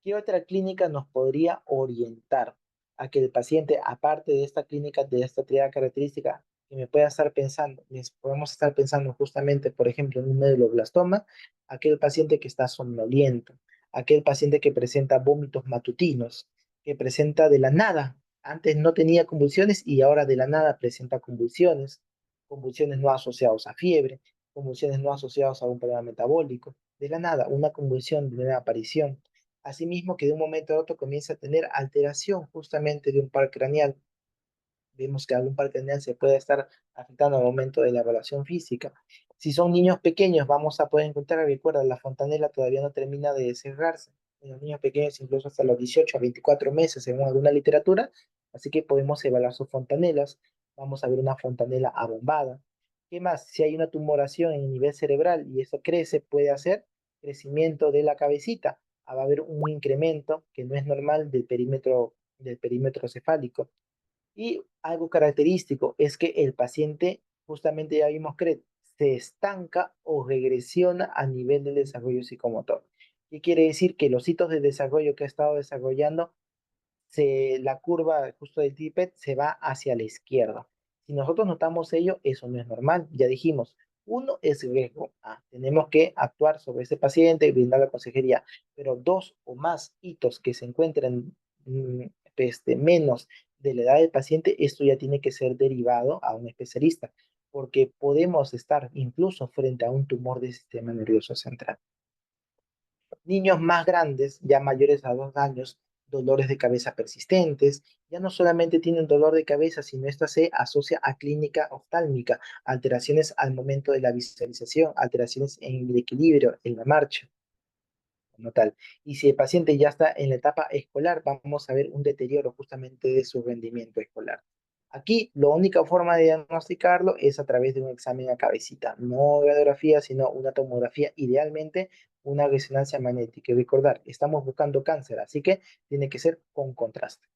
¿Qué otra clínica nos podría orientar a que el paciente, aparte de esta clínica, de esta triada característica, que me pueda estar pensando, podemos estar pensando justamente, por ejemplo, en un medulloblastoma, aquel paciente que está somnoliento, aquel paciente que presenta vómitos matutinos, que presenta de la nada, antes no tenía convulsiones y ahora de la nada presenta convulsiones, convulsiones no asociadas a fiebre, convulsiones no asociadas a un problema metabólico, de la nada, una convulsión de una aparición. Asimismo, que de un momento a otro comienza a tener alteración justamente de un par craneal. Vemos que algún par craneal se puede estar afectando al momento de la evaluación física. Si son niños pequeños, vamos a poder encontrar, recuerda, la fontanela todavía no termina de cerrarse. En los niños pequeños, incluso hasta los 18 a 24 meses, según alguna literatura, así que podemos evaluar sus fontanelas. Vamos a ver una fontanela abombada. ¿Qué más? Si hay una tumoración en el nivel cerebral y eso crece, puede hacer crecimiento de la cabecita. Va a haber un incremento que no es normal del perímetro cefálico. Y algo característico es que el paciente, justamente ya vimos que se estanca o regresiona a nivel del desarrollo psicomotor. ¿Qué quiere decir? Que los hitos de desarrollo que ha estado desarrollando la curva justo del tippet se va hacia la izquierda. Si nosotros notamos ello, eso no es normal. Ya dijimos, uno es riesgo. Tenemos que actuar sobre ese paciente y brindar la consejería. Pero dos o más hitos que se encuentren menos de la edad del paciente, esto ya tiene que ser derivado a un especialista, porque podemos estar incluso frente a un tumor del sistema nervioso central. Niños más grandes, ya mayores a 2 años, dolores de cabeza persistentes, ya no solamente tienen dolor de cabeza, sino esta se asocia a clínica oftálmica, alteraciones al momento de la visualización, alteraciones en el equilibrio, en la marcha como tal. Y si el paciente ya está en la etapa escolar, vamos a ver un deterioro justamente de su rendimiento escolar. Aquí, la única forma de diagnosticarlo es a través de un examen a cabecita, no radiografía, sino una tomografía, idealmente una resonancia magnética. Y recordar, estamos buscando cáncer, así que tiene que ser con contraste.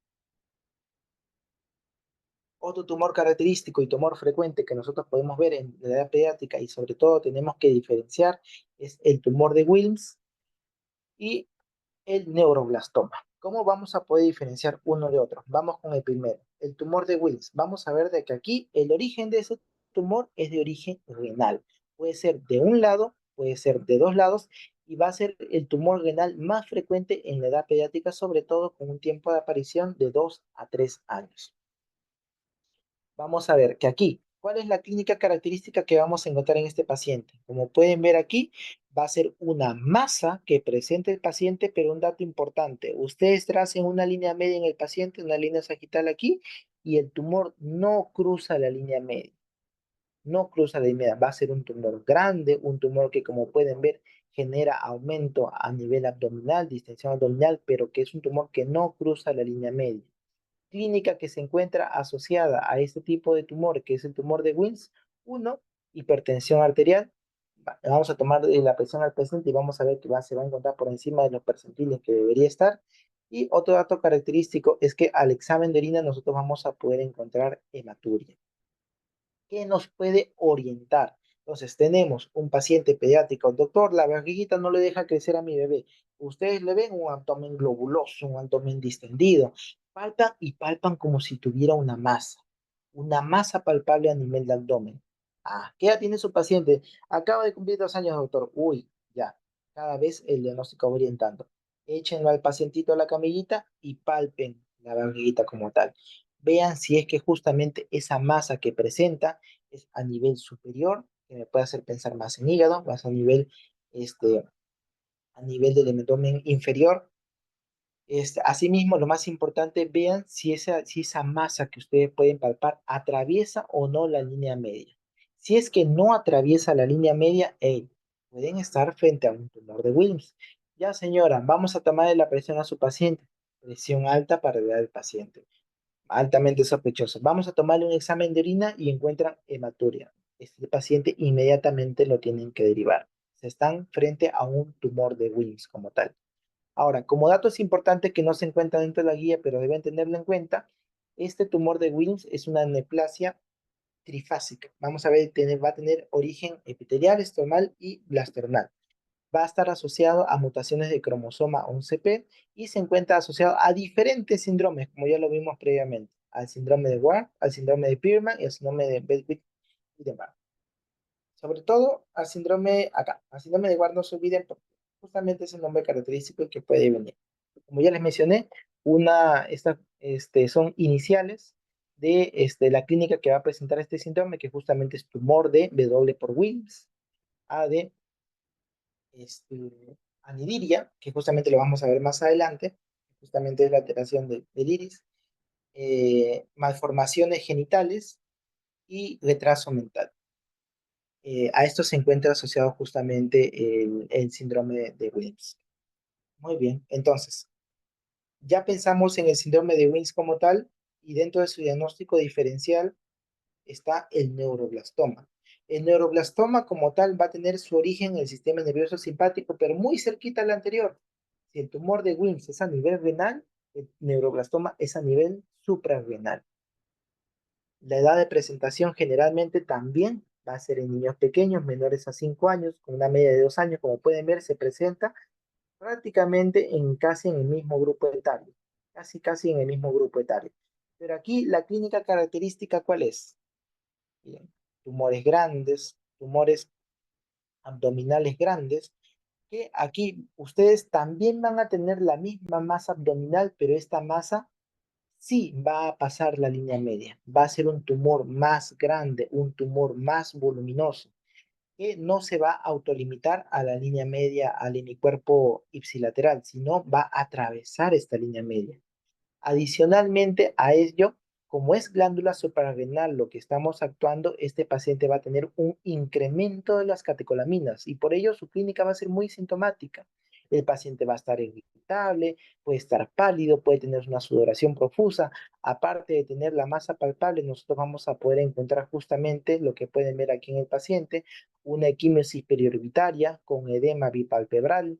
Otro tumor característico y tumor frecuente que nosotros podemos ver en la edad pediátrica y sobre todo tenemos que diferenciar es el tumor de Wilms y el neuroblastoma. ¿Cómo vamos a poder diferenciar uno de otro? Vamos con el primero, el tumor de Wilms. Vamos a ver de que aquí el origen de ese tumor es de origen renal. Puede ser de un lado, puede ser de dos lados, y va a ser el tumor renal más frecuente en la edad pediátrica, sobre todo con un tiempo de aparición de 2 a 3 años. Vamos a ver que aquí, ¿cuál es la clínica característica que vamos a encontrar en este paciente? Como pueden ver aquí, va a ser una masa que presenta el paciente, pero un dato importante, ustedes tracen una línea media en el paciente, una línea sagital aquí, y el tumor no cruza la línea media, no cruza la línea media, va a ser un tumor grande, un tumor que como pueden ver genera aumento a nivel abdominal, distensión abdominal, pero que es un tumor que no cruza la línea media. Clínica que se encuentra asociada a este tipo de tumor, que es el tumor de Wilms, uno, hipertensión arterial. Vamos a tomar la presión al paciente y vamos a ver que se va a encontrar por encima de los percentiles que debería estar. Y otro dato característico es que al examen de orina nosotros vamos a poder encontrar hematuria. ¿Qué nos puede orientar? Entonces, tenemos un paciente pediátrico, doctor, la barriguita no le deja crecer a mi bebé. Ustedes le ven un abdomen globuloso, un abdomen distendido. Palpan y palpan como si tuviera una masa palpable a nivel del abdomen. ¿Qué edad tiene su paciente? Acaba de cumplir 2 años, doctor. Uy, ya, cada vez el diagnóstico va orientando. Échenlo al pacientito a la camillita y palpen la barriguita como tal. Vean si es que justamente esa masa que presenta es a nivel superior, que me puede hacer pensar más en hígado, más este, a nivel del abdomen inferior. Asimismo, lo más importante, vean si esa masa que ustedes pueden palpar atraviesa o no la línea media. Si es que no atraviesa la línea media, pueden estar frente a un tumor de Wilms. Ya, señora, vamos a tomarle la presión a su paciente. Presión alta para el al paciente. Altamente sospechoso. Vamos a tomarle un examen de orina y encuentran hematuria. Este paciente inmediatamente lo tienen que derivar. Se están frente a un tumor de Wilms como tal. Ahora, como dato es importante que no se encuentra dentro de la guía, pero deben tenerlo en cuenta, este tumor de Wilms es una neoplasia trifásica. Vamos a ver, va a tener origen epitelial, estomal y blasternal. Va a estar asociado a mutaciones de cromosoma 11p y se encuentra asociado a diferentes síndromes, como ya lo vimos previamente, al síndrome de Ward, al síndrome de Pierman y al síndrome de Bedwick y demás. Sobre todo al síndrome acá, al síndrome de Ward no se olviden porque justamente es el nombre característico que puede venir. Como ya les mencioné, son iniciales de la clínica que va a presentar este síndrome, que justamente es tumor de W por Wilms, A de anidiria, que justamente lo vamos a ver más adelante, justamente es la alteración del iris, malformaciones genitales y retraso mental. A esto se encuentra asociado justamente el síndrome de Wilms. Muy bien, entonces, ya pensamos en el síndrome de Wilms como tal y dentro de su diagnóstico diferencial está el neuroblastoma. El neuroblastoma como tal va a tener su origen en el sistema nervioso simpático, pero muy cerquita al anterior. Si el tumor de Wilms es a nivel renal, el neuroblastoma es a nivel suprarrenal. La edad de presentación generalmente también va a ser en niños pequeños, menores a 5 años, con una media de 2 años, como pueden ver, se presenta prácticamente casi en el mismo grupo etario, casi en el mismo grupo etario. Pero aquí la clínica característica, ¿cuál es? Bien, tumores grandes, tumores abdominales grandes, que aquí ustedes también van a tener la misma masa abdominal, pero esta masa sí va a pasar la línea media, va a ser un tumor más grande, un tumor más voluminoso, que no se va a autolimitar a la línea media, al hemicuerpo ipsilateral, sino va a atravesar esta línea media. Adicionalmente a ello, como es glándula suprarrenal lo que estamos actuando, este paciente va a tener un incremento de las catecolaminas y por ello su clínica va a ser muy sintomática. El paciente va a estar irritable, puede estar pálido, puede tener una sudoración profusa. Aparte de tener la masa palpable, nosotros vamos a poder encontrar justamente lo que pueden ver aquí en el paciente, una equimosis periorbitaria con edema bipalpebral.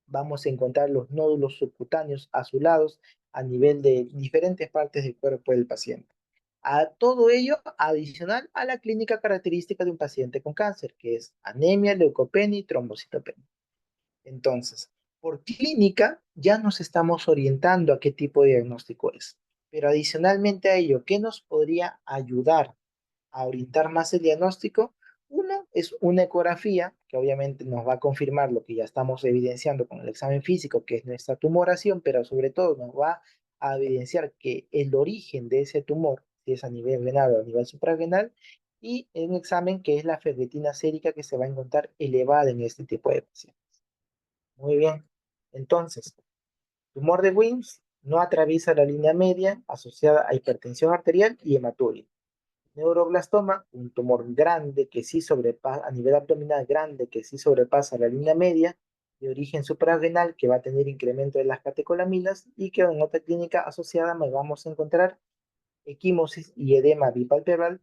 Vamos a encontrar los nódulos subcutáneos azulados a nivel de diferentes partes del cuerpo del paciente. A todo ello, adicional a la clínica característica de un paciente con cáncer, que es anemia, leucopenia y trombocitopenia. Entonces, por clínica ya nos estamos orientando a qué tipo de diagnóstico es. Pero adicionalmente a ello, ¿qué nos podría ayudar a orientar más el diagnóstico? Uno es una ecografía, que obviamente nos va a confirmar lo que ya estamos evidenciando con el examen físico, que es nuestra tumoración, pero sobre todo nos va a evidenciar que el origen de ese tumor, si es a nivel renal o a nivel suprarrenal, y un examen que es la ferritina sérica que se va a encontrar elevada en este tipo de pacientes. Muy bien. Entonces, tumor de Wilms no atraviesa la línea media asociada a hipertensión arterial y hematuria. Neuroblastoma, un tumor grande que sí sobrepasa, a nivel abdominal grande, que sí sobrepasa la línea media, de origen suprarrenal, que va a tener incremento de las catecolaminas y que en otra clínica asociada me vamos a encontrar equimosis y edema bipalpebral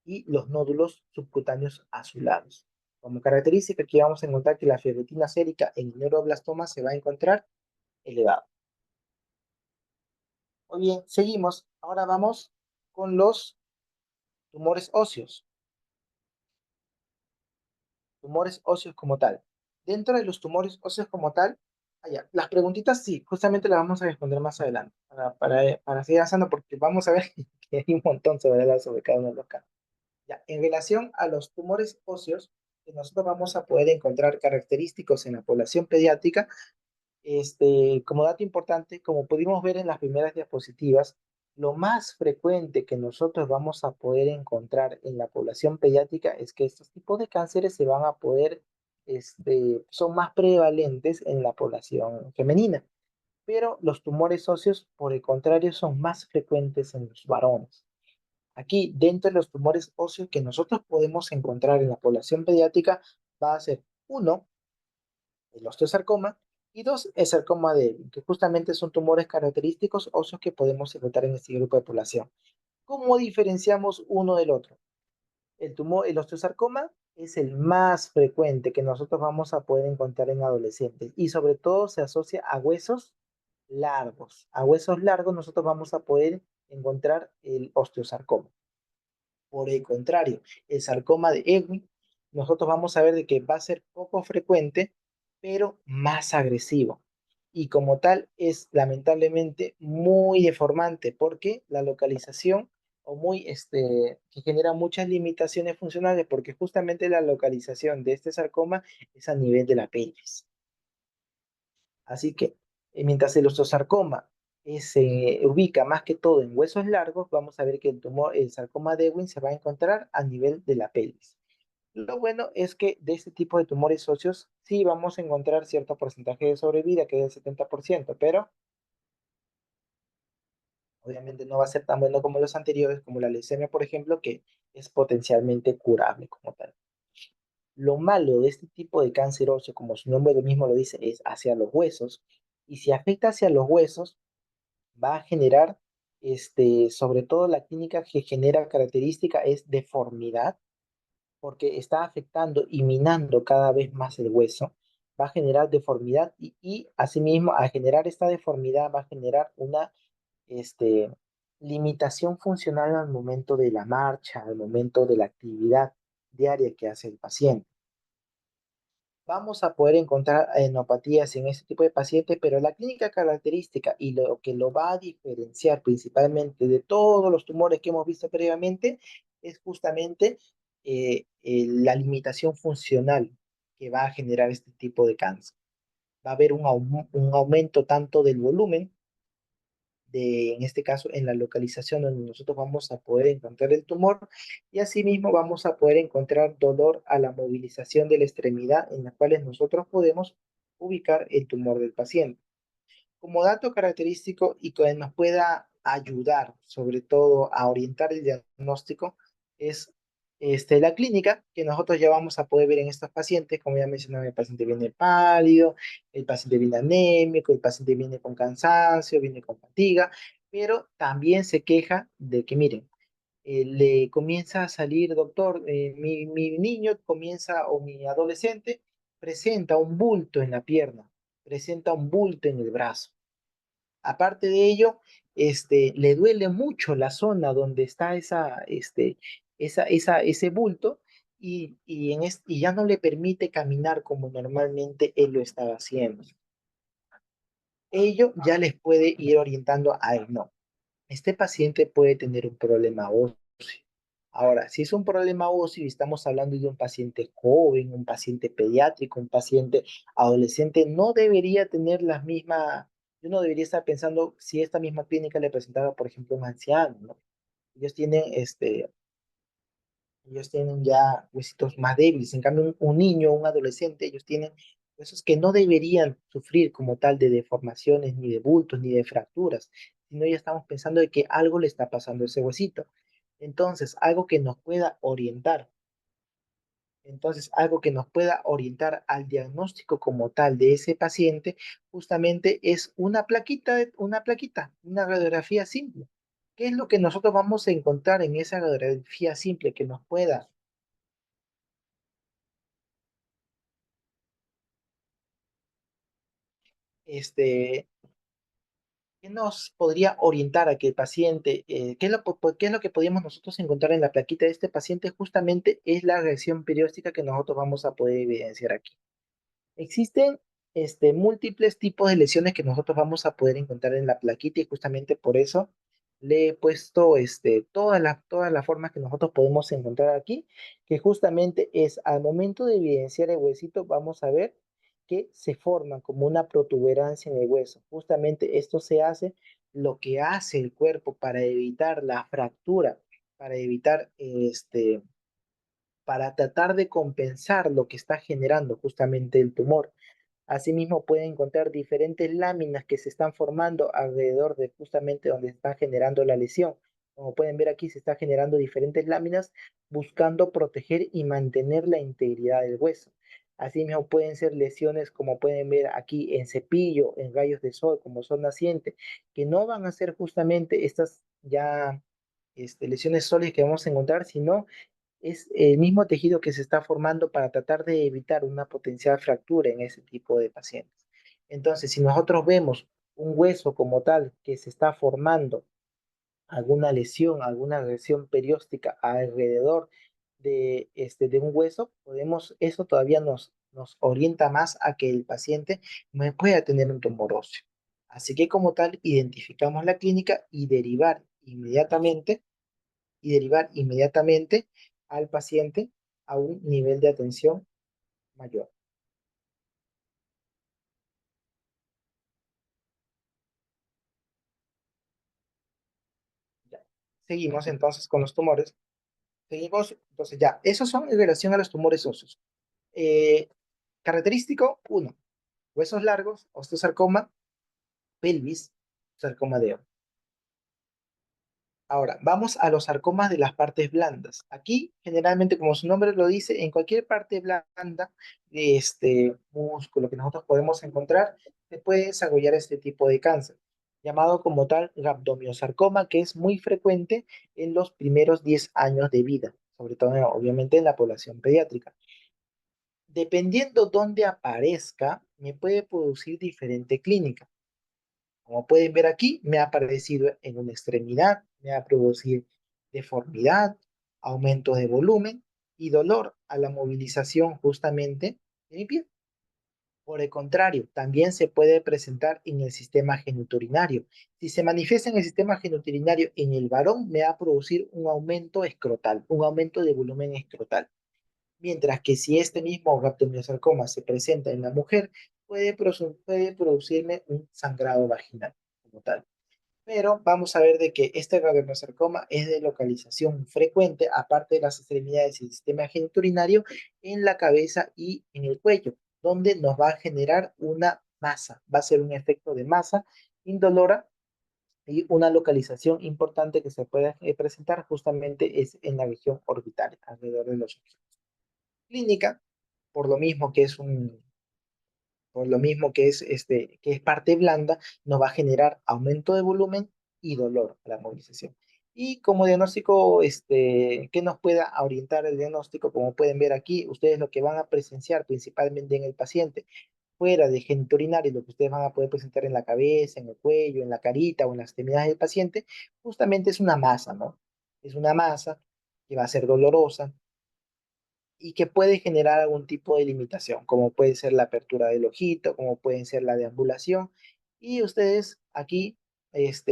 y los nódulos subcutáneos azulados. Como característica, aquí vamos a encontrar que la ferritina sérica en el neuroblastoma se va a encontrar elevada. Muy bien, seguimos. Ahora vamos con los tumores óseos. Tumores óseos como tal. Dentro de los tumores óseos como tal, las preguntitas sí, justamente las vamos a responder más adelante, para seguir avanzando, porque vamos a ver que hay un montón sobre cada uno de los casos. Ya, en relación a los tumores óseos, que nosotros vamos a poder encontrar característicos en la población pediátrica, como dato importante, como pudimos ver en las primeras diapositivas, lo más frecuente que nosotros vamos a poder encontrar en la población pediátrica es que estos tipos de cánceres se van a poder, son más prevalentes en la población femenina, pero los tumores óseos, por el contrario, son más frecuentes en los varones. Aquí, dentro de los tumores óseos que nosotros podemos encontrar en la población pediátrica, va a ser uno, el osteosarcoma, y dos, el sarcoma de Ewing, que justamente son tumores característicos óseos que podemos encontrar en este grupo de población. ¿Cómo diferenciamos uno del otro? El osteosarcoma es el más frecuente que nosotros vamos a poder encontrar en adolescentes y sobre todo se asocia a huesos largos. A huesos largos nosotros vamos a poder encontrar el osteosarcoma. Por el contrario, el sarcoma de Ewing, nosotros vamos a ver de que va a ser poco frecuente, pero más agresivo. Y como tal es lamentablemente muy deformante porque la localización o muy, que genera muchas limitaciones funcionales porque justamente la localización de este sarcoma es a nivel de la pelvis. Así que mientras el osteosarcoma se ubica más que todo en huesos largos, vamos a ver que el sarcoma de Ewing se va a encontrar a nivel de la pelvis. Lo bueno es que de este tipo de tumores óseos sí vamos a encontrar cierto porcentaje de sobrevida, que es el 70%, pero obviamente no va a ser tan bueno como los anteriores, como la leucemia, por ejemplo, que es potencialmente curable como tal. Lo malo de este tipo de cáncer óseo, como su nombre mismo lo dice, es hacia los huesos, y si afecta hacia los huesos, va a generar, sobre todo la clínica que genera característica es deformidad, porque está afectando y minando cada vez más el hueso, va a generar deformidad y asimismo al generar esta deformidad va a generar una, este, limitación funcional al momento de la marcha, al momento de la actividad diaria que hace el paciente. Vamos a poder encontrar enopatías en este tipo de pacientes, pero la clínica característica y lo que lo va a diferenciar principalmente de todos los tumores que hemos visto previamente es justamente la limitación funcional que va a generar este tipo de cáncer. Va a haber un aumento tanto del volumen en este caso, en la localización donde nosotros vamos a poder encontrar el tumor y asimismo vamos a poder encontrar dolor a la movilización de la extremidad en la cual nosotros podemos ubicar el tumor del paciente. Como dato característico y que nos pueda ayudar sobre todo a orientar el diagnóstico es la clínica que nosotros ya vamos a poder ver en estos pacientes. Como ya mencionaba, el paciente viene pálido, el paciente viene anémico, el paciente viene con cansancio, viene con fatiga, pero también se queja de que, miren, le comienza a salir, doctor, mi niño comienza o mi adolescente presenta un bulto en la pierna, presenta un bulto en el brazo. Aparte de ello, le duele mucho la zona donde está ese bulto y ya no le permite caminar como normalmente él lo estaba haciendo. Ello ya les puede ir orientando a él, no. Este paciente puede tener un problema óseo. Ahora, si es un problema óseo y estamos hablando de un paciente joven, un paciente pediátrico, un paciente adolescente, no debería tener las mismas, yo no debería estar pensando si esta misma clínica le presentaba, por ejemplo, un anciano, ¿no? Ellos tienen, ellos tienen ya huesitos más débiles. En cambio, un niño, un adolescente, ellos tienen huesos que no deberían sufrir como tal de deformaciones, ni de bultos, ni de fracturas, sino ya estamos pensando de que algo le está pasando a ese huesito. Entonces, algo que nos pueda orientar. Entonces, algo que nos pueda orientar al diagnóstico como tal de ese paciente, justamente es una radiografía simple. ¿Qué es lo que nosotros vamos a encontrar en esa radiografía simple que nos pueda este, ¿qué nos podría orientar a que el paciente, qué es lo que podríamos nosotros encontrar en la plaquita de este paciente? Justamente es la reacción perióstica que nosotros vamos a poder evidenciar aquí. Existen múltiples tipos de lesiones que nosotros vamos a poder encontrar en la plaquita y justamente por eso le he puesto todas las formas que nosotros podemos encontrar aquí, que justamente es al momento de evidenciar el huesito, vamos a ver que se forma como una protuberancia en el hueso. Justamente esto se hace, lo que hace el cuerpo para evitar la fractura, para evitar para tratar de compensar lo que está generando justamente el tumor. Asimismo, pueden encontrar diferentes láminas que se están formando alrededor de justamente donde está generando la lesión. Como pueden ver aquí, se está generando diferentes láminas buscando proteger y mantener la integridad del hueso. Asimismo pueden ser lesiones como pueden ver aquí en cepillo, en rayos de sol, como sol naciente, que no van a ser justamente estas ya lesiones sólidas que vamos a encontrar, sino es el mismo tejido que se está formando para tratar de evitar una potencial fractura en ese tipo de pacientes. Entonces, si nosotros vemos un hueso como tal que se está formando alguna lesión perióstica alrededor de un hueso, eso todavía nos orienta más a que el paciente no pueda tener un tumor óseo. Así que como tal, identificamos la clínica y derivar inmediatamente al paciente a un nivel de atención mayor. Ya. Seguimos entonces con los tumores. Seguimos, entonces ya, esos son en relación a los tumores óseos. Eh, Característico, uno, huesos largos, osteosarcoma, pelvis, sarcoma de Ewing. Ahora, vamos a los sarcomas de las partes blandas. Aquí, generalmente, como su nombre lo dice, en cualquier parte blanda de este músculo que nosotros podemos encontrar, se puede desarrollar este tipo de cáncer, llamado como tal rhabdomyosarcoma, que es muy frecuente en los primeros 10 años de vida, sobre todo, obviamente, en la población pediátrica. Dependiendo dónde aparezca, me puede producir diferente clínica. Como pueden ver aquí, me ha aparecido en una extremidad, me ha producido deformidad, aumento de volumen y dolor a la movilización justamente de mi pie. Por el contrario, también se puede presentar en el sistema genitourinario. Si se manifiesta en el sistema genitourinario en el varón, me va a producir un aumento escrotal, un aumento de volumen escrotal. Mientras que si este mismo rhabdomyosarcoma se presenta en la mujer, puede producirme un sangrado vaginal como tal. Pero vamos a ver de que este rhabdomyosarcoma es de localización frecuente, aparte de las extremidades y el sistema genitourinario, en la cabeza y en el cuello, donde nos va a generar una masa, va a ser un efecto de masa indolora y una localización importante que se puede presentar justamente es en la región orbital, alrededor de los ojos. Clínica, por lo mismo que es que es parte blanda, nos va a generar aumento de volumen y dolor a la movilización. Y como diagnóstico, que nos pueda orientar el diagnóstico, como pueden ver aquí, ustedes lo que van a presenciar principalmente en el paciente, fuera de genitourinario, lo que ustedes van a poder presentar en la cabeza, en el cuello, en la carita o en las extremidades del paciente, justamente es una masa, ¿no? Es una masa que va a ser dolorosa, y que puede generar algún tipo de limitación, como puede ser la apertura del ojito, como puede ser la deambulación, y ustedes aquí,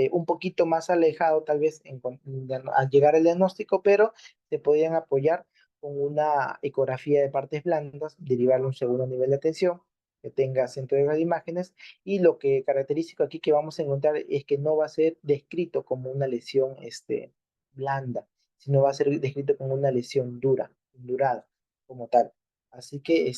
un poquito más alejado tal vez al llegar al diagnóstico, pero se podrían apoyar con una ecografía de partes blandas, derivarle un segundo nivel de atención, que tenga centro de radioimágenes, y lo que característico aquí que vamos a encontrar es que no va a ser descrito como una lesión blanda, sino va a ser descrito como una lesión durada como tal. Así que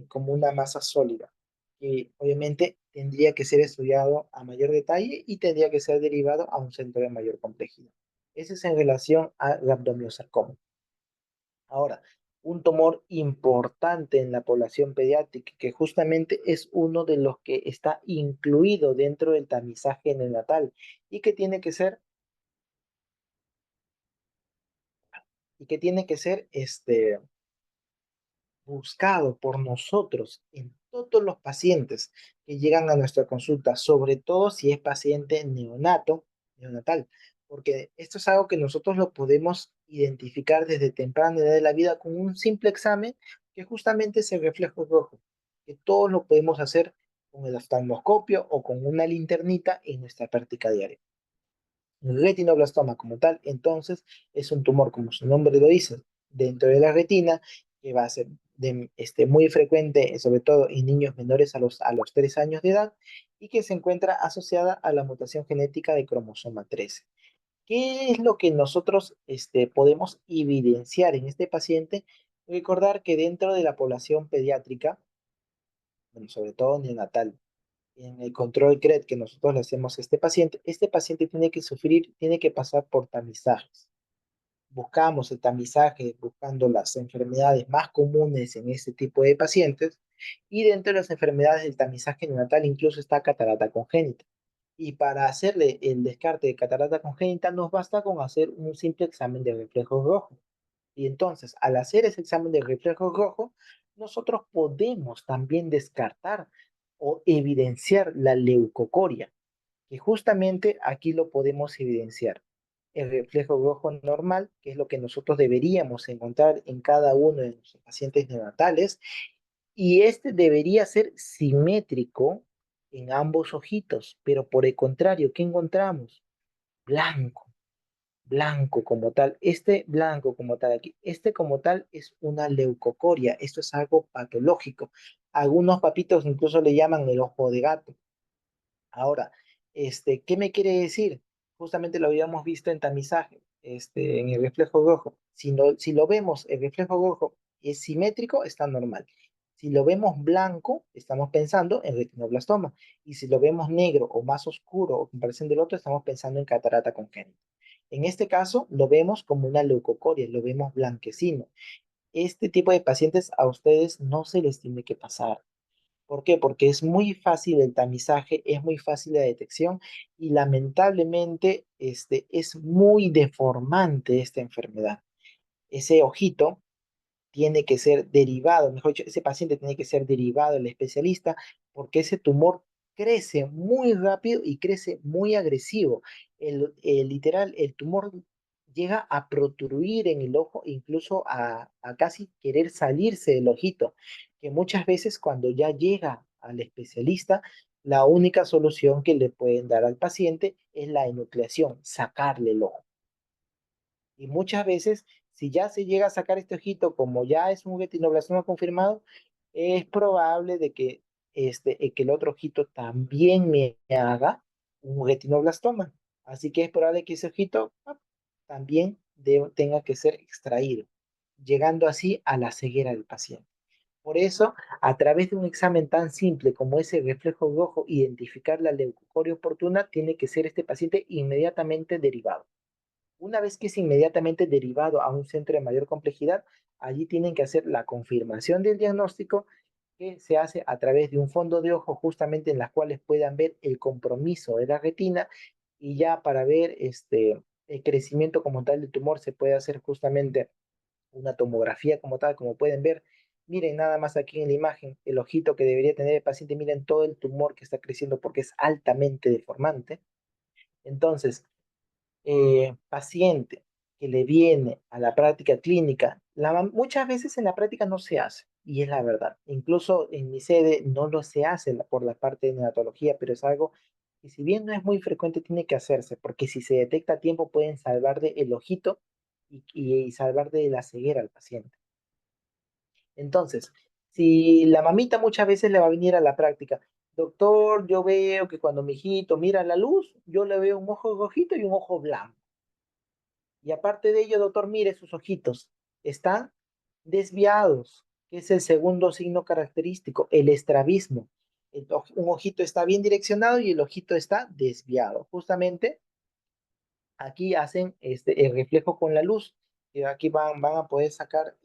como una masa sólida, que obviamente tendría que ser estudiado a mayor detalle y tendría que ser derivado a un centro de mayor complejidad. Ese es en relación al rhabdomyosarcoma. Ahora, un tumor importante en la población pediátrica, que justamente es uno de los que está incluido dentro del tamizaje neonatal y que tiene que ser, buscado por nosotros en todos los pacientes que llegan a nuestra consulta, sobre todo si es paciente neonatal, porque esto es algo que nosotros lo podemos identificar desde temprana edad de la vida con un simple examen que justamente es el reflejo rojo, que todos lo podemos hacer con el oftalmoscopio o con una linternita en nuestra práctica diaria. El retinoblastoma como tal, entonces, es un tumor, como su nombre lo dice, dentro de la retina, que va a ser muy frecuente, sobre todo en niños menores a los 3 años de edad, y que se encuentra asociada a la mutación genética de cromosoma 13. ¿Qué es lo que nosotros podemos evidenciar en este paciente? Recordar que dentro de la población pediátrica, bueno, sobre todo neonatal, en el control CRED que nosotros le hacemos a este paciente tiene que sufrir, tiene que pasar por tamizajes buscamos el tamizaje buscando las enfermedades más comunes en este tipo de pacientes, y dentro de las enfermedades del tamizaje neonatal incluso está catarata congénita. Y para hacerle el descarte de catarata congénita nos basta con hacer un simple examen de reflejos rojos. Y entonces, al hacer ese examen de reflejos rojos, nosotros podemos también descartar o evidenciar la leucocoria, que justamente aquí lo podemos evidenciar. El reflejo rojo normal, que es lo que nosotros deberíamos encontrar en cada uno de nuestros pacientes neonatales, y este debería ser simétrico en ambos ojitos, pero por el contrario, ¿qué encontramos? Blanco, blanco como tal. Este blanco como tal aquí, este como tal es una leucocoria, esto es algo patológico. Algunos papitos incluso le llaman el ojo de gato. Ahora, ¿qué me quiere decir? Justamente lo habíamos visto en tamizaje, en el reflejo rojo. Si lo vemos, el reflejo rojo es simétrico, está normal. Si lo vemos blanco, estamos pensando en retinoblastoma. Y si lo vemos negro o más oscuro o comparación del otro, estamos pensando en catarata congénita. En este caso, lo vemos como una leucocoria, lo vemos blanquecino. Este tipo de pacientes a ustedes no se les tiene que pasar. ¿Por qué? Porque es muy fácil el tamizaje, es muy fácil la detección y lamentablemente es muy deformante esta enfermedad. Ese ojito tiene que ser derivado, mejor dicho, ese paciente tiene que ser derivado al especialista porque ese tumor crece muy rápido y crece muy agresivo. Literal, el tumor llega a protruir en el ojo, incluso a casi querer salirse del ojito, que muchas veces cuando ya llega al especialista, la única solución que le pueden dar al paciente es la enucleación, sacarle el ojo. Y muchas veces, si ya se llega a sacar este ojito, como ya es un retinoblastoma confirmado, es probable de que el otro ojito también me haga un retinoblastoma. Así que es probable que ese ojito también tenga que ser extraído, llegando así a la ceguera del paciente. Por eso, a través de un examen tan simple como ese reflejo rojo, identificar la leucocoria oportuna, tiene que ser este paciente inmediatamente derivado. Una vez que es inmediatamente derivado a un centro de mayor complejidad, allí tienen que hacer la confirmación del diagnóstico que se hace a través de un fondo de ojo justamente en las cuales puedan ver el compromiso de la retina y ya para ver el crecimiento como tal del tumor se puede hacer justamente una tomografía como tal, como pueden ver. Miren nada más aquí en la imagen el ojito que debería tener el paciente, miren todo el tumor que está creciendo porque es altamente deformante. Entonces, paciente que le viene a la práctica clínica, muchas veces en la práctica no se hace, y es la verdad. Incluso en mi sede no lo se hace por la parte de neonatología, pero es algo que si bien no es muy frecuente, tiene que hacerse, porque si se detecta a tiempo pueden salvar de el ojito y salvar de la ceguera al paciente. Entonces, si la mamita muchas veces le va a venir a la práctica, doctor, yo veo que cuando mi hijito mira la luz, yo le veo un ojo rojito y un ojo blanco. Y aparte de ello, doctor, mire sus ojitos. Están desviados, que es el segundo signo característico, el estrabismo. Un ojito está bien direccionado y el ojito está desviado. Justamente aquí hacen el reflejo con la luz. Y aquí van a poder sacar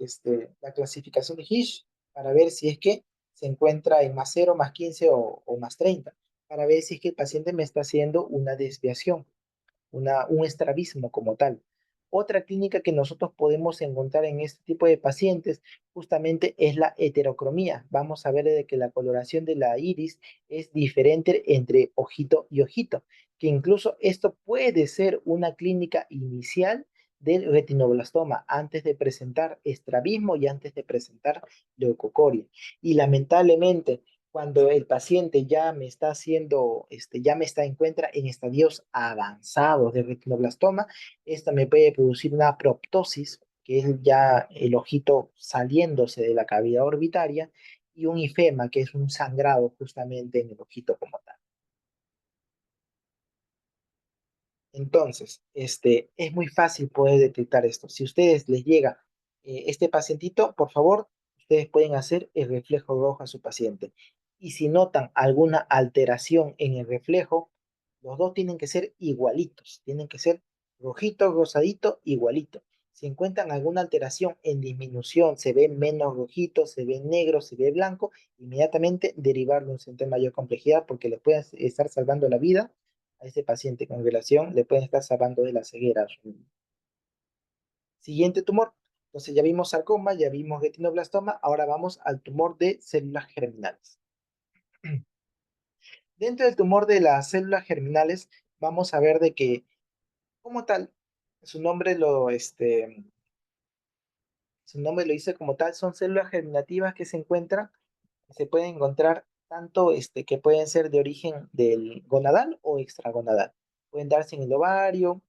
la clasificación de Hirsch para ver si es que se encuentra en más 0, más 15 o más 30, para ver si es que el paciente me está haciendo una desviación, un estrabismo como tal. Otra clínica que nosotros podemos encontrar en este tipo de pacientes justamente es la heterocromía. Vamos a ver de que la coloración de la iris es diferente entre ojito y ojito, que incluso esto puede ser una clínica inicial del retinoblastoma antes de presentar estrabismo y antes de presentar leucocoria. Y lamentablemente, cuando el paciente ya me está haciendo, ya me está encuentra en estadios avanzados de retinoblastoma, esta me puede producir una proptosis, que es ya el ojito saliéndose de la cavidad orbitaria, y un ifema, que es un sangrado justamente en el ojito como tal. Entonces, es muy fácil poder detectar esto. Si a ustedes les llega este pacientito, por favor, ustedes pueden hacer el reflejo rojo a su paciente. Y si notan alguna alteración en el reflejo, los dos tienen que ser igualitos, tienen que ser rojito, rosadito, igualito. Si encuentran alguna alteración en disminución, se ve menos rojito, se ve negro, se ve blanco, inmediatamente derivarlo a un centro de mayor complejidad porque le pueden estar salvando la vida a ese paciente con relación, le pueden estar salvando de la ceguera. Siguiente tumor. Entonces ya vimos sarcoma, ya vimos retinoblastoma, ahora vamos al tumor de células germinales. Dentro del tumor de las células germinales, vamos a ver de que, como tal, su nombre lo, este, su nombre lo dice como tal, son células germinativas que se encuentran, se pueden encontrar tanto que pueden ser de origen del gonadal o extragonadal. Pueden darse en el ovario,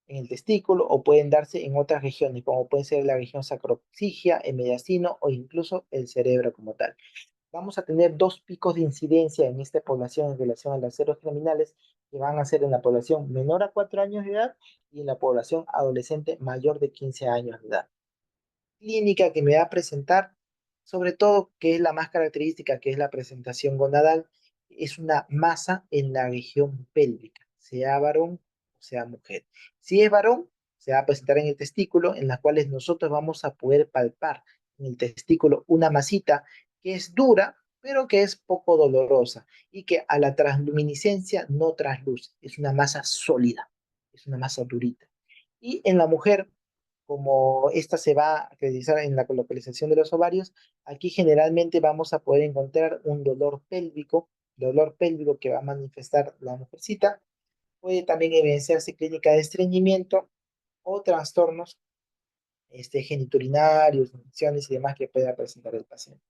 en el testículo o pueden darse en otras regiones, como puede ser la región sacropsigia, el mediastino o incluso el cerebro como tal. Vamos a tener dos picos de incidencia en esta población en relación a las células germinales que van a ser en la población menor a 4 años de edad y en la población adolescente mayor de 15 años de edad. Clínica que me va a presentar, sobre todo, que es la más característica, que es la presentación gonadal, es una masa en la región pélvica, sea varón o sea mujer. Si es varón, se va a presentar en el testículo, en las cuales nosotros vamos a poder palpar en el testículo una masita que es dura, pero que es poco dolorosa y que a la transluminiscencia no trasluce, es una masa sólida, es una masa durita. Y en la mujer, como esta se va a realizar en la localización de los ovarios, aquí generalmente vamos a poder encontrar un dolor pélvico que va a manifestar la mujercita. Puede también evidenciarse clínica de estreñimiento o trastornos geniturinarios, infecciones y demás que pueda presentar el paciente.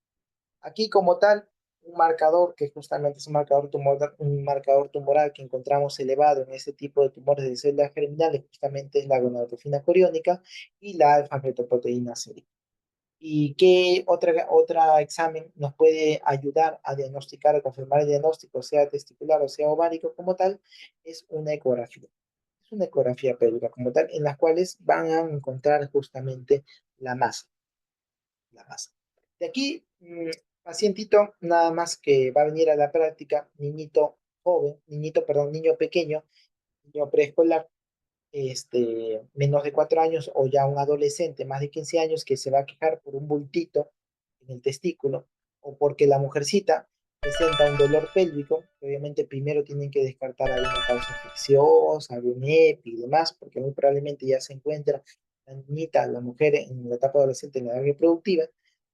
Aquí como tal, un marcador que justamente es un marcador tumoral que encontramos elevado en este tipo de tumores de células germinales, justamente es la gonadotropina coriónica y la alfa-fetoproteína C. ¿Y qué otra examen nos puede ayudar a diagnosticar, a confirmar el diagnóstico, sea testicular o sea ovárico como tal? Es una ecografía. Es una ecografía pélvica como tal, en las cuales van a encontrar justamente la masa la masa. De aquí, pacientito, nada más que va a venir a la práctica, niño pequeño, niño preescolar, menos de 4 años o ya un adolescente, más de 15 años, que se va a quejar por un bultito en el testículo o porque la mujercita presenta un dolor pélvico, que obviamente primero tienen que descartar alguna causa infecciosa, algún EPI y demás, porque muy probablemente ya se encuentra la niñita, la mujer en la etapa adolescente, en la edad reproductiva,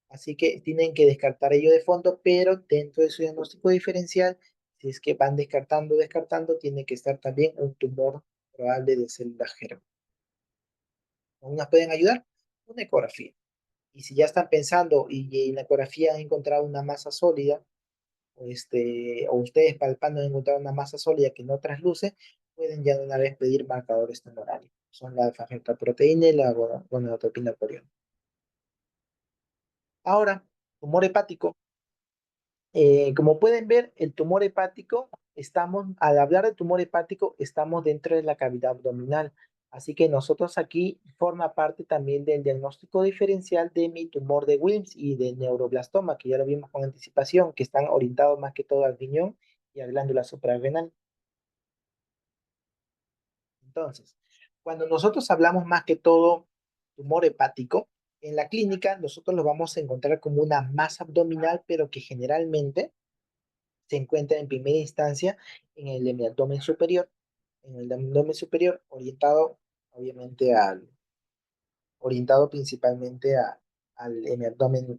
así que tienen que descartar ello de fondo, pero dentro de su diagnóstico diferencial, si es que van descartando, tiene que estar también un tumor probable de células germ. ¿Unas pueden ayudar? Una ecografía. Y si ya están pensando y en la ecografía han encontrado una masa sólida, o ustedes palpando han encontrado una masa sólida que no trasluce, pueden ya de una vez pedir marcadores tumorales. Son la alfa-fetoproteína y la gonadotropina coriónica. Ahora, tumor hepático. Como pueden ver, el tumor hepático, al hablar de tumor hepático, estamos dentro de la cavidad abdominal. Así que nosotros aquí forma parte también del diagnóstico diferencial de mi tumor de Wilms y de neuroblastoma, que ya lo vimos con anticipación, que están orientados más que todo al riñón y a glándula suprarrenal. Entonces, cuando nosotros hablamos más que todo tumor hepático, en la clínica nosotros lo vamos a encontrar como una masa abdominal, pero que generalmente se encuentra en primera instancia en el abdomen superior, obviamente orientado principalmente al hemiabdomen,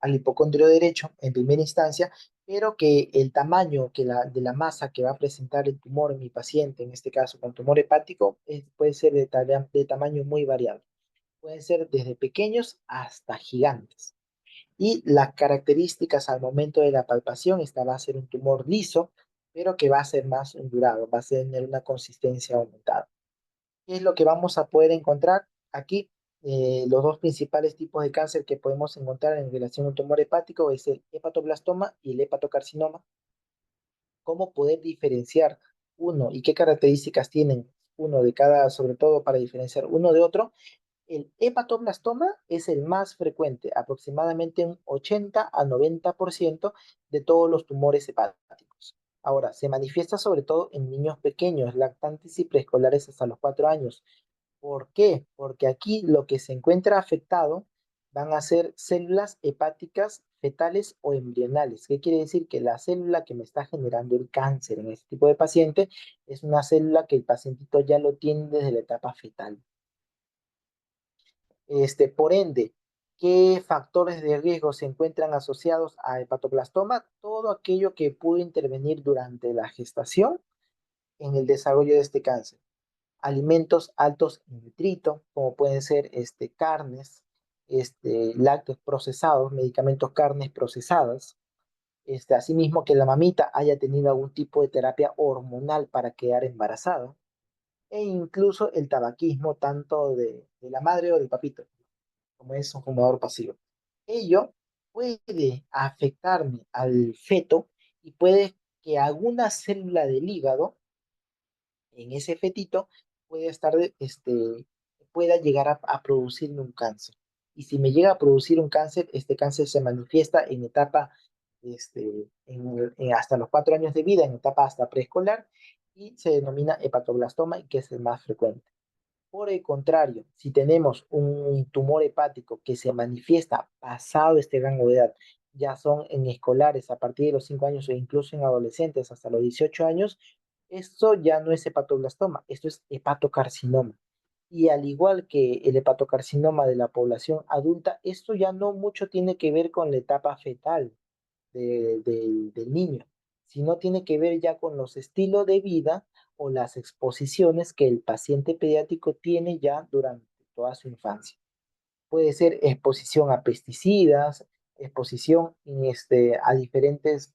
al hipocondrio derecho en primera instancia, pero que el tamaño de la masa que va a presentar el tumor en mi paciente, en este caso con tumor hepático, puede ser de tamaño muy variable. Pueden ser desde pequeños hasta gigantes. Y las características al momento de la palpación, esta va a ser un tumor liso, pero que va a ser más ondulado, va a tener una consistencia aumentada. ¿Qué es lo que vamos a poder encontrar aquí? Los dos principales tipos de cáncer que podemos encontrar en relación al tumor hepático es el hepatoblastoma y el hepatocarcinoma. ¿Cómo poder diferenciar uno y qué características tienen uno de cada, sobre todo para diferenciar uno de otro? El hepatoblastoma es el más frecuente, aproximadamente un 80 a 90% de todos los tumores hepáticos. Ahora, se manifiesta sobre todo en niños pequeños, lactantes y preescolares hasta los 4 años. ¿Por qué? Porque aquí lo que se encuentra afectado van a ser células hepáticas fetales o embrionales. ¿Qué quiere decir? Que la célula que me está generando el cáncer en este tipo de paciente es una célula que el pacientito ya lo tiene desde la etapa fetal. Por ende, ¿qué factores de riesgo se encuentran asociados a hepatoblastoma? Todo aquello que pudo intervenir durante la gestación en el desarrollo de este cáncer. Alimentos altos en nitrito, como pueden ser carnes, lácteos procesados, medicamentos, carnes procesadas. Asimismo, que la mamita haya tenido algún tipo de terapia hormonal para quedar embarazada. E incluso el tabaquismo, tanto de la madre o del papito, como es un fumador pasivo. Ello puede afectarme al feto y puede que alguna célula del hígado en ese fetito puede estar, pueda llegar a producirme un cáncer. Y si me llega a producir un cáncer, este cáncer se manifiesta en etapa, hasta los 4 años de vida, en etapa hasta preescolar, y se denomina hepatoblastoma, y que es el más frecuente. Por el contrario, si tenemos un tumor hepático que se manifiesta pasado este rango de edad, ya son en escolares a partir de los 5 años o incluso en adolescentes hasta los 18 años, esto ya no es hepatoblastoma, esto es hepatocarcinoma. Y al igual que el hepatocarcinoma de la población adulta, esto ya no mucho tiene que ver con la etapa fetal del niño, sino tiene que ver ya con los estilos de vida o las exposiciones que el paciente pediátrico tiene ya durante toda su infancia. Puede ser exposición a pesticidas, exposición a diferentes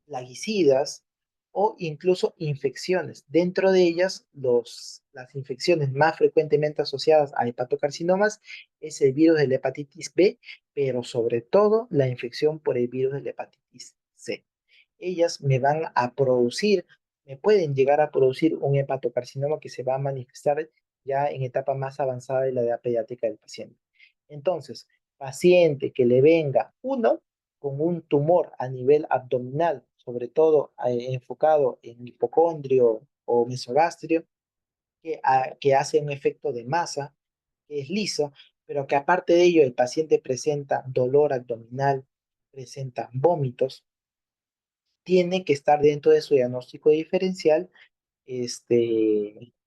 plaguicidas o incluso infecciones. Dentro de ellas, las infecciones más frecuentemente asociadas a hepatocarcinomas es el virus de la hepatitis B, pero sobre todo la infección por el virus de la hepatitis C. Ellas me van a producir, me pueden llegar a producir un hepatocarcinoma que se va a manifestar ya en etapa más avanzada de la edad pediátrica del paciente. Entonces, paciente que le venga uno con un tumor a nivel abdominal, sobre todo enfocado en hipocondrio o mesogastrio, que hace un efecto de masa, que es liso, pero que aparte de ello el paciente presenta dolor abdominal, presenta vómitos, tiene que estar dentro de su diagnóstico diferencial,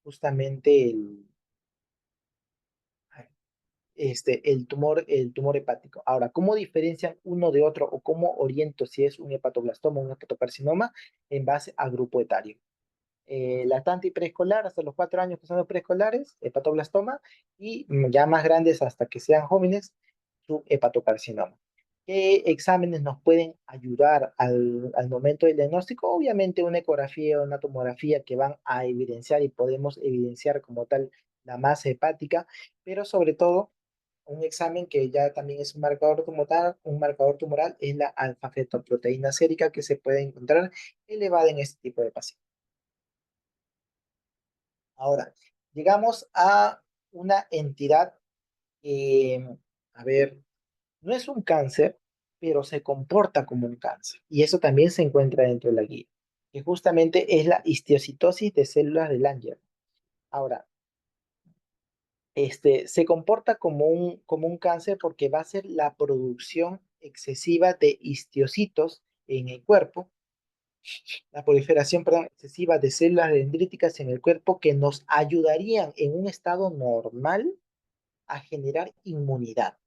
justamente el tumor hepático. Ahora, ¿cómo diferencian uno de otro o cómo oriento si es un hepatoblastoma o un hepatocarcinoma? En base a grupo etario. Lactante y preescolar, hasta los 4 años que son los preescolares, hepatoblastoma, y ya más grandes hasta que sean jóvenes, su hepatocarcinoma. ¿Qué exámenes nos pueden ayudar al momento del diagnóstico? Obviamente una ecografía o una tomografía que van a evidenciar y podemos evidenciar como tal la masa hepática, pero sobre todo un examen que ya también es un marcador tumoral es la alfa-fetoproteína sérica que se puede encontrar elevada en este tipo de pacientes. Ahora, llegamos a una entidad que, a ver, no es un cáncer, pero se comporta como un cáncer. Y eso también se encuentra dentro de la guía, que justamente es la histiocitosis de células de Langerhans. Ahora, se comporta como un cáncer porque va a ser la producción excesiva de histiocitos en el cuerpo, la proliferación, perdón, excesiva de células dendríticas en el cuerpo que nos ayudarían en un estado normal a generar inmunidad,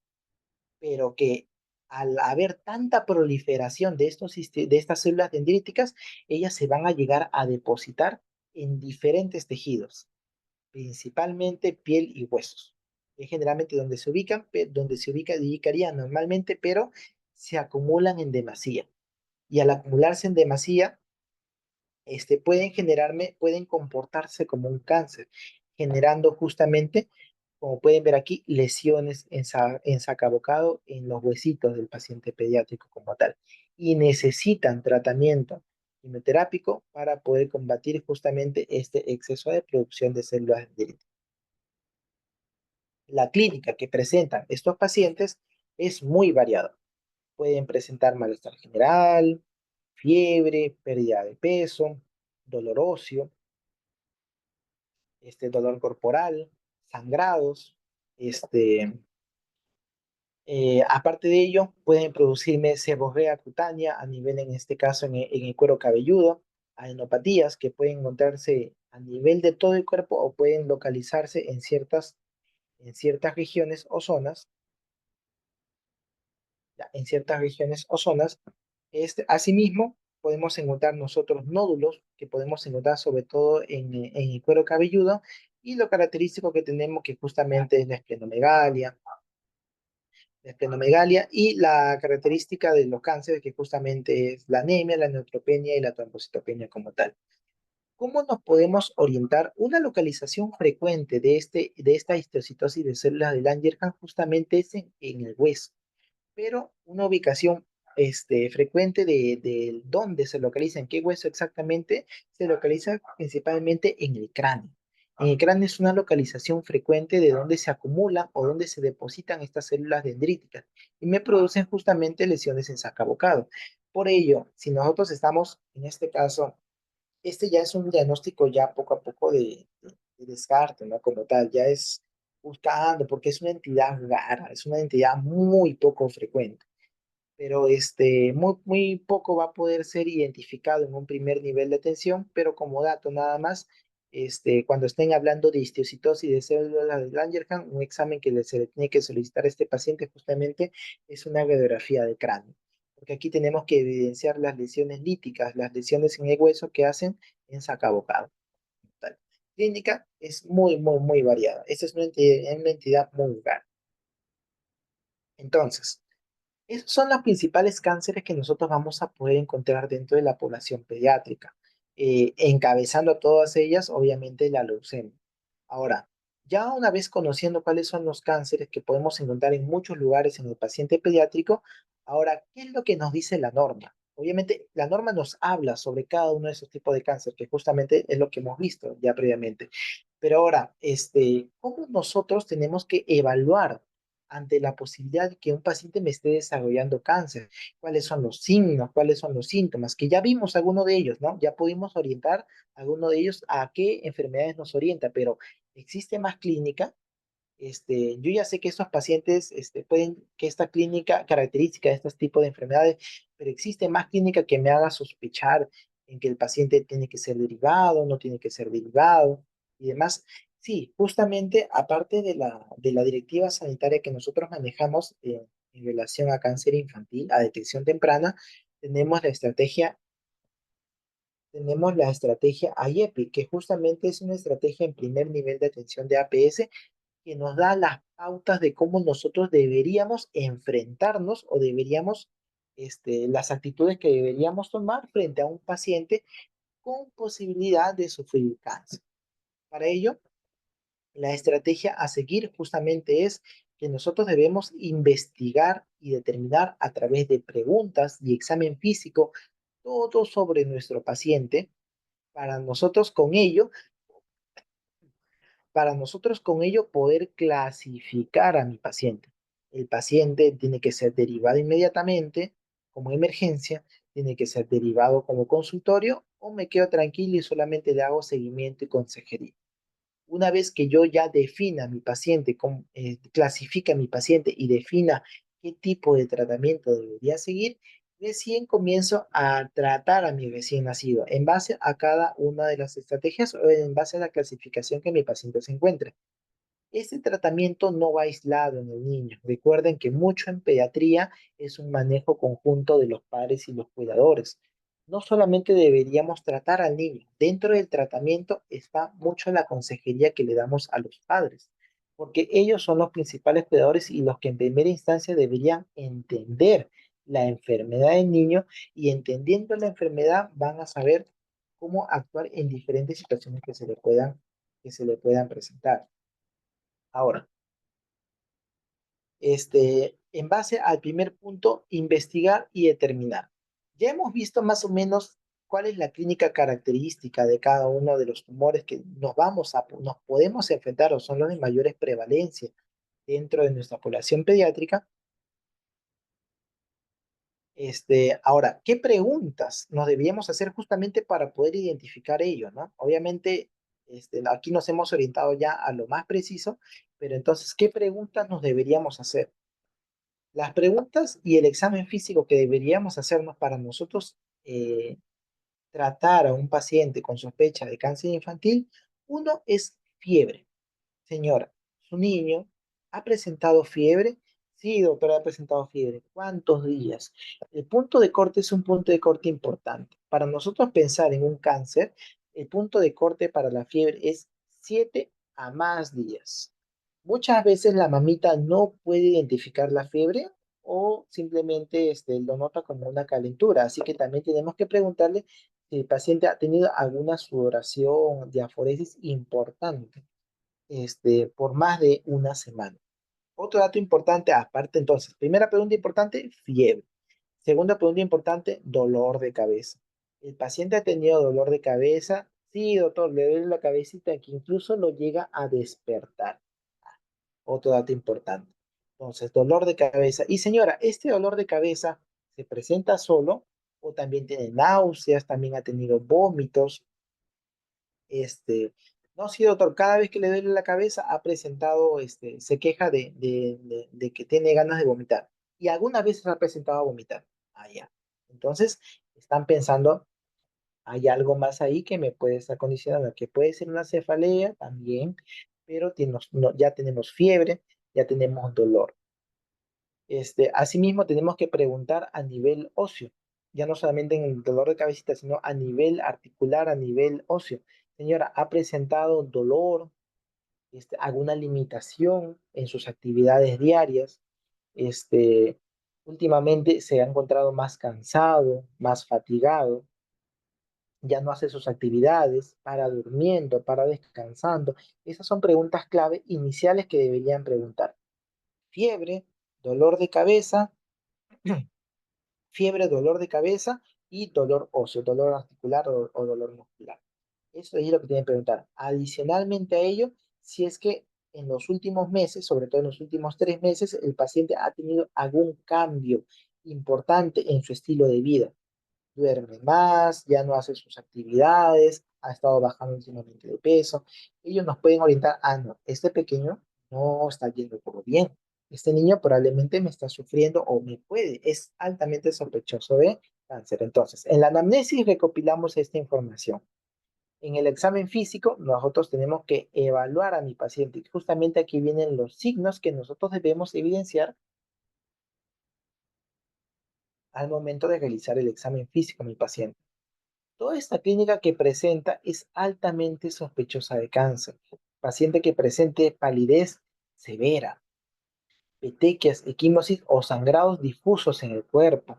pero que al haber tanta proliferación de estas células dendríticas, ellas se van a llegar a depositar en diferentes tejidos, principalmente piel y huesos. Es generalmente donde se ubican, ubicarían normalmente, pero se acumulan en demasía. Y al acumularse en demasía, pueden comportarse como un cáncer, generando justamente, como pueden ver aquí, lesiones en sacabocado en los huesitos del paciente pediátrico como tal. Y necesitan tratamiento quimioterápico para poder combatir justamente este exceso de producción de células dendríticas. La clínica que presentan estos pacientes es muy variada. Pueden presentar malestar general, fiebre, pérdida de peso, dolor óseo, dolor corporal. sangrados, este, aparte de ello, pueden producirme seborrea cutánea a nivel, en este caso, en el cuero cabelludo, adenopatías que pueden encontrarse a nivel de todo el cuerpo o pueden localizarse en ciertas regiones o zonas, ya, en ciertas regiones o zonas. Asimismo, podemos encontrar nosotros nódulos que podemos encontrar sobre todo en el cuero cabelludo y lo característico que tenemos que justamente es la esplenomegalia y la característica de los cánceres que justamente es la anemia, la neutropenia y la trombocitopenia como tal. ¿Cómo nos podemos orientar? Una localización frecuente de esta histocitosis de células de Langerhans justamente es en el hueso, pero una ubicación frecuente de dónde se localiza, en qué hueso exactamente, se localiza principalmente en el cráneo. En el cráneo es una localización frecuente de donde se acumulan o donde se depositan estas células dendríticas y me producen justamente lesiones en saca bocado. Por ello, si nosotros estamos, en este caso, este ya es un diagnóstico ya poco a poco de descarte, ¿no? Como tal, ya es buscando, porque es una entidad rara, es una entidad muy poco frecuente, pero muy poco va a poder ser identificado en un primer nivel de atención, pero como dato nada más, cuando estén hablando de histiocytosis de células de Langerhans, un examen que se le tiene que solicitar a este paciente justamente es una radiografía de cráneo, porque aquí tenemos que evidenciar las lesiones líticas, las lesiones en el hueso que hacen en sacabocado. Tal. Clínica es muy variada. Esta es una entidad muy rara. Entonces, esos son los principales cánceres que nosotros vamos a poder encontrar dentro de la población pediátrica. Encabezando a todas ellas, obviamente, la leucemia. Ahora, ya una vez conociendo cuáles son los cánceres que podemos encontrar en muchos lugares en el paciente pediátrico, ahora, ¿qué es lo que nos dice la norma? Obviamente, la norma nos habla sobre cada uno de esos tipos de cáncer, que justamente es lo que hemos visto ya previamente. Pero ahora, ¿cómo nosotros tenemos que evaluar ante la posibilidad de que un paciente me esté desarrollando cáncer? ¿Cuáles son los signos? ¿Cuáles son los síntomas? Que ya vimos alguno de ellos, ¿no? Ya pudimos orientar a alguno de ellos a qué enfermedades nos orienta, pero ¿existe más clínica? Yo ya sé que estos pacientes que esta clínica, característica de estos tipos de enfermedades, pero existe más clínica que me haga sospechar en que el paciente tiene que ser derivado, no tiene que ser derivado y demás. Sí, justamente aparte de la directiva sanitaria que nosotros manejamos en relación a cáncer infantil, a detección temprana, tenemos la estrategia, tenemos la estrategia IEPI, que justamente es una estrategia en primer nivel de atención de APS que nos da las pautas de cómo nosotros deberíamos enfrentarnos o deberíamos, las actitudes que deberíamos tomar frente a un paciente con posibilidad de sufrir cáncer. Para ello, la estrategia a seguir justamente es que nosotros debemos investigar y determinar a través de preguntas y examen físico todo sobre nuestro paciente para nosotros con ello poder clasificar a mi paciente. El paciente tiene que ser derivado inmediatamente como emergencia, tiene que ser derivado como consultorio o me quedo tranquilo y solamente le hago seguimiento y consejería. Una vez que yo ya defina a mi paciente, clasifica a mi paciente y defina qué tipo de tratamiento debería seguir, recién comienzo a tratar a mi recién nacido en base a cada una de las estrategias o en base a la clasificación que mi paciente se encuentre. Este tratamiento no va aislado en el niño. Recuerden que mucho en pediatría es un manejo conjunto de los padres y los cuidadores. No solamente deberíamos tratar al niño, dentro del tratamiento está mucho la consejería que le damos a los padres, porque ellos son los principales cuidadores y los que en primera instancia deberían entender la enfermedad del niño y entendiendo la enfermedad van a saber cómo actuar en diferentes situaciones que se le puedan presentar. Ahora, en base al primer punto, investigar y determinar. Ya hemos visto más o menos cuál es la clínica característica de cada uno de los tumores que nos podemos enfrentar o son los de mayores prevalencia dentro de nuestra población pediátrica. Ahora, ¿qué preguntas nos deberíamos hacer justamente para poder identificar ello, ¿no? Obviamente, Aquí nos hemos orientado ya a lo más preciso, pero entonces, ¿qué preguntas nos deberíamos hacer? Las preguntas y el examen físico que deberíamos hacernos para nosotros tratar a un paciente con sospecha de cáncer infantil, uno es fiebre. Señora, su niño ha presentado fiebre. Sí, doctora, ha presentado fiebre. ¿Cuántos días? El punto de corte es un punto de corte importante. Para nosotros pensar en un cáncer, el punto de corte para la fiebre es 7 a más días. Muchas veces la mamita no puede identificar la fiebre o simplemente lo nota como una calentura. Así que también tenemos que preguntarle si el paciente ha tenido alguna sudoración, diaforesis importante por más de una semana. Otro dato importante, aparte entonces, primera pregunta importante, fiebre. Segunda pregunta importante, dolor de cabeza. ¿El paciente ha tenido dolor de cabeza? Sí, doctor, le duele la cabecita que incluso lo llega a despertar. Otro dato importante. Entonces, dolor de cabeza. Y señora, ¿este dolor de cabeza se presenta solo o también tiene náuseas, también ha tenido vómitos? Este, no, sí, doctor, cada vez que le duele la cabeza ha presentado, se queja de que tiene ganas de vomitar. Y algunas veces ha presentado vomitar. Ah, ya. Entonces, están pensando, hay algo más ahí que me puede estar condicionando, que puede ser una cefalea también, pero ya tenemos fiebre, ya tenemos dolor. Asimismo, tenemos que preguntar a nivel óseo, ya no solamente en el dolor de cabecita, sino a nivel articular, a nivel óseo. Señora, ¿ha presentado dolor, alguna limitación en sus actividades diarias? Este, Últimamente se ha encontrado más cansado, más fatigado, ya no hace sus actividades, para durmiendo, para descansando. Esas son preguntas clave iniciales que deberían preguntar. Fiebre, dolor de cabeza, fiebre, dolor de cabeza y dolor óseo, dolor articular o dolor muscular. Eso es lo que tienen que preguntar. Adicionalmente a ello, si es que en los últimos meses, sobre todo en los últimos 3 meses, el paciente ha tenido algún cambio importante en su estilo de vida. Duerme más, ya no hace sus actividades, ha estado bajando últimamente de peso. Ellos nos pueden orientar, no, este pequeño no está yendo todo bien. Este niño probablemente me está sufriendo o me puede, es altamente sospechoso de cáncer. Entonces, en la anamnesis recopilamos esta información. En el examen físico, nosotros tenemos que evaluar a mi paciente. Y justamente aquí vienen los signos que nosotros debemos evidenciar al momento de realizar el examen físico a mi paciente. Toda esta clínica que presenta es altamente sospechosa de cáncer. Paciente que presente palidez severa, petequias, equimosis o sangrados difusos en el cuerpo.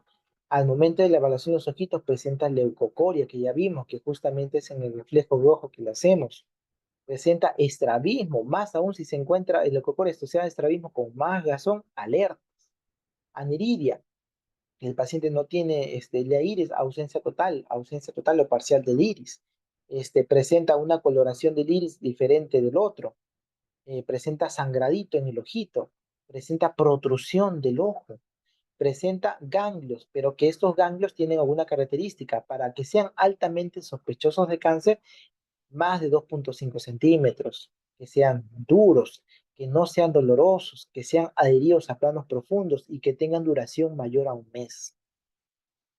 Al momento de la evaluación de los ojitos presenta leucocoria, que ya vimos que justamente es en el reflejo rojo que le hacemos. Presenta estrabismo, más aún si se encuentra el leucocoria asociada a estrabismo con más razón, alertas. Aniridia, el paciente no tiene la iris, ausencia total o parcial del iris. Presenta una coloración del iris diferente del otro. Presenta sangradito en el ojito. Presenta protrusión del ojo. Presenta ganglios, pero que estos ganglios tienen alguna característica. Para que sean altamente sospechosos de cáncer, más de 2,5 centímetros, que sean duros, que no sean dolorosos, que sean adheridos a planos profundos y que tengan duración mayor a un mes.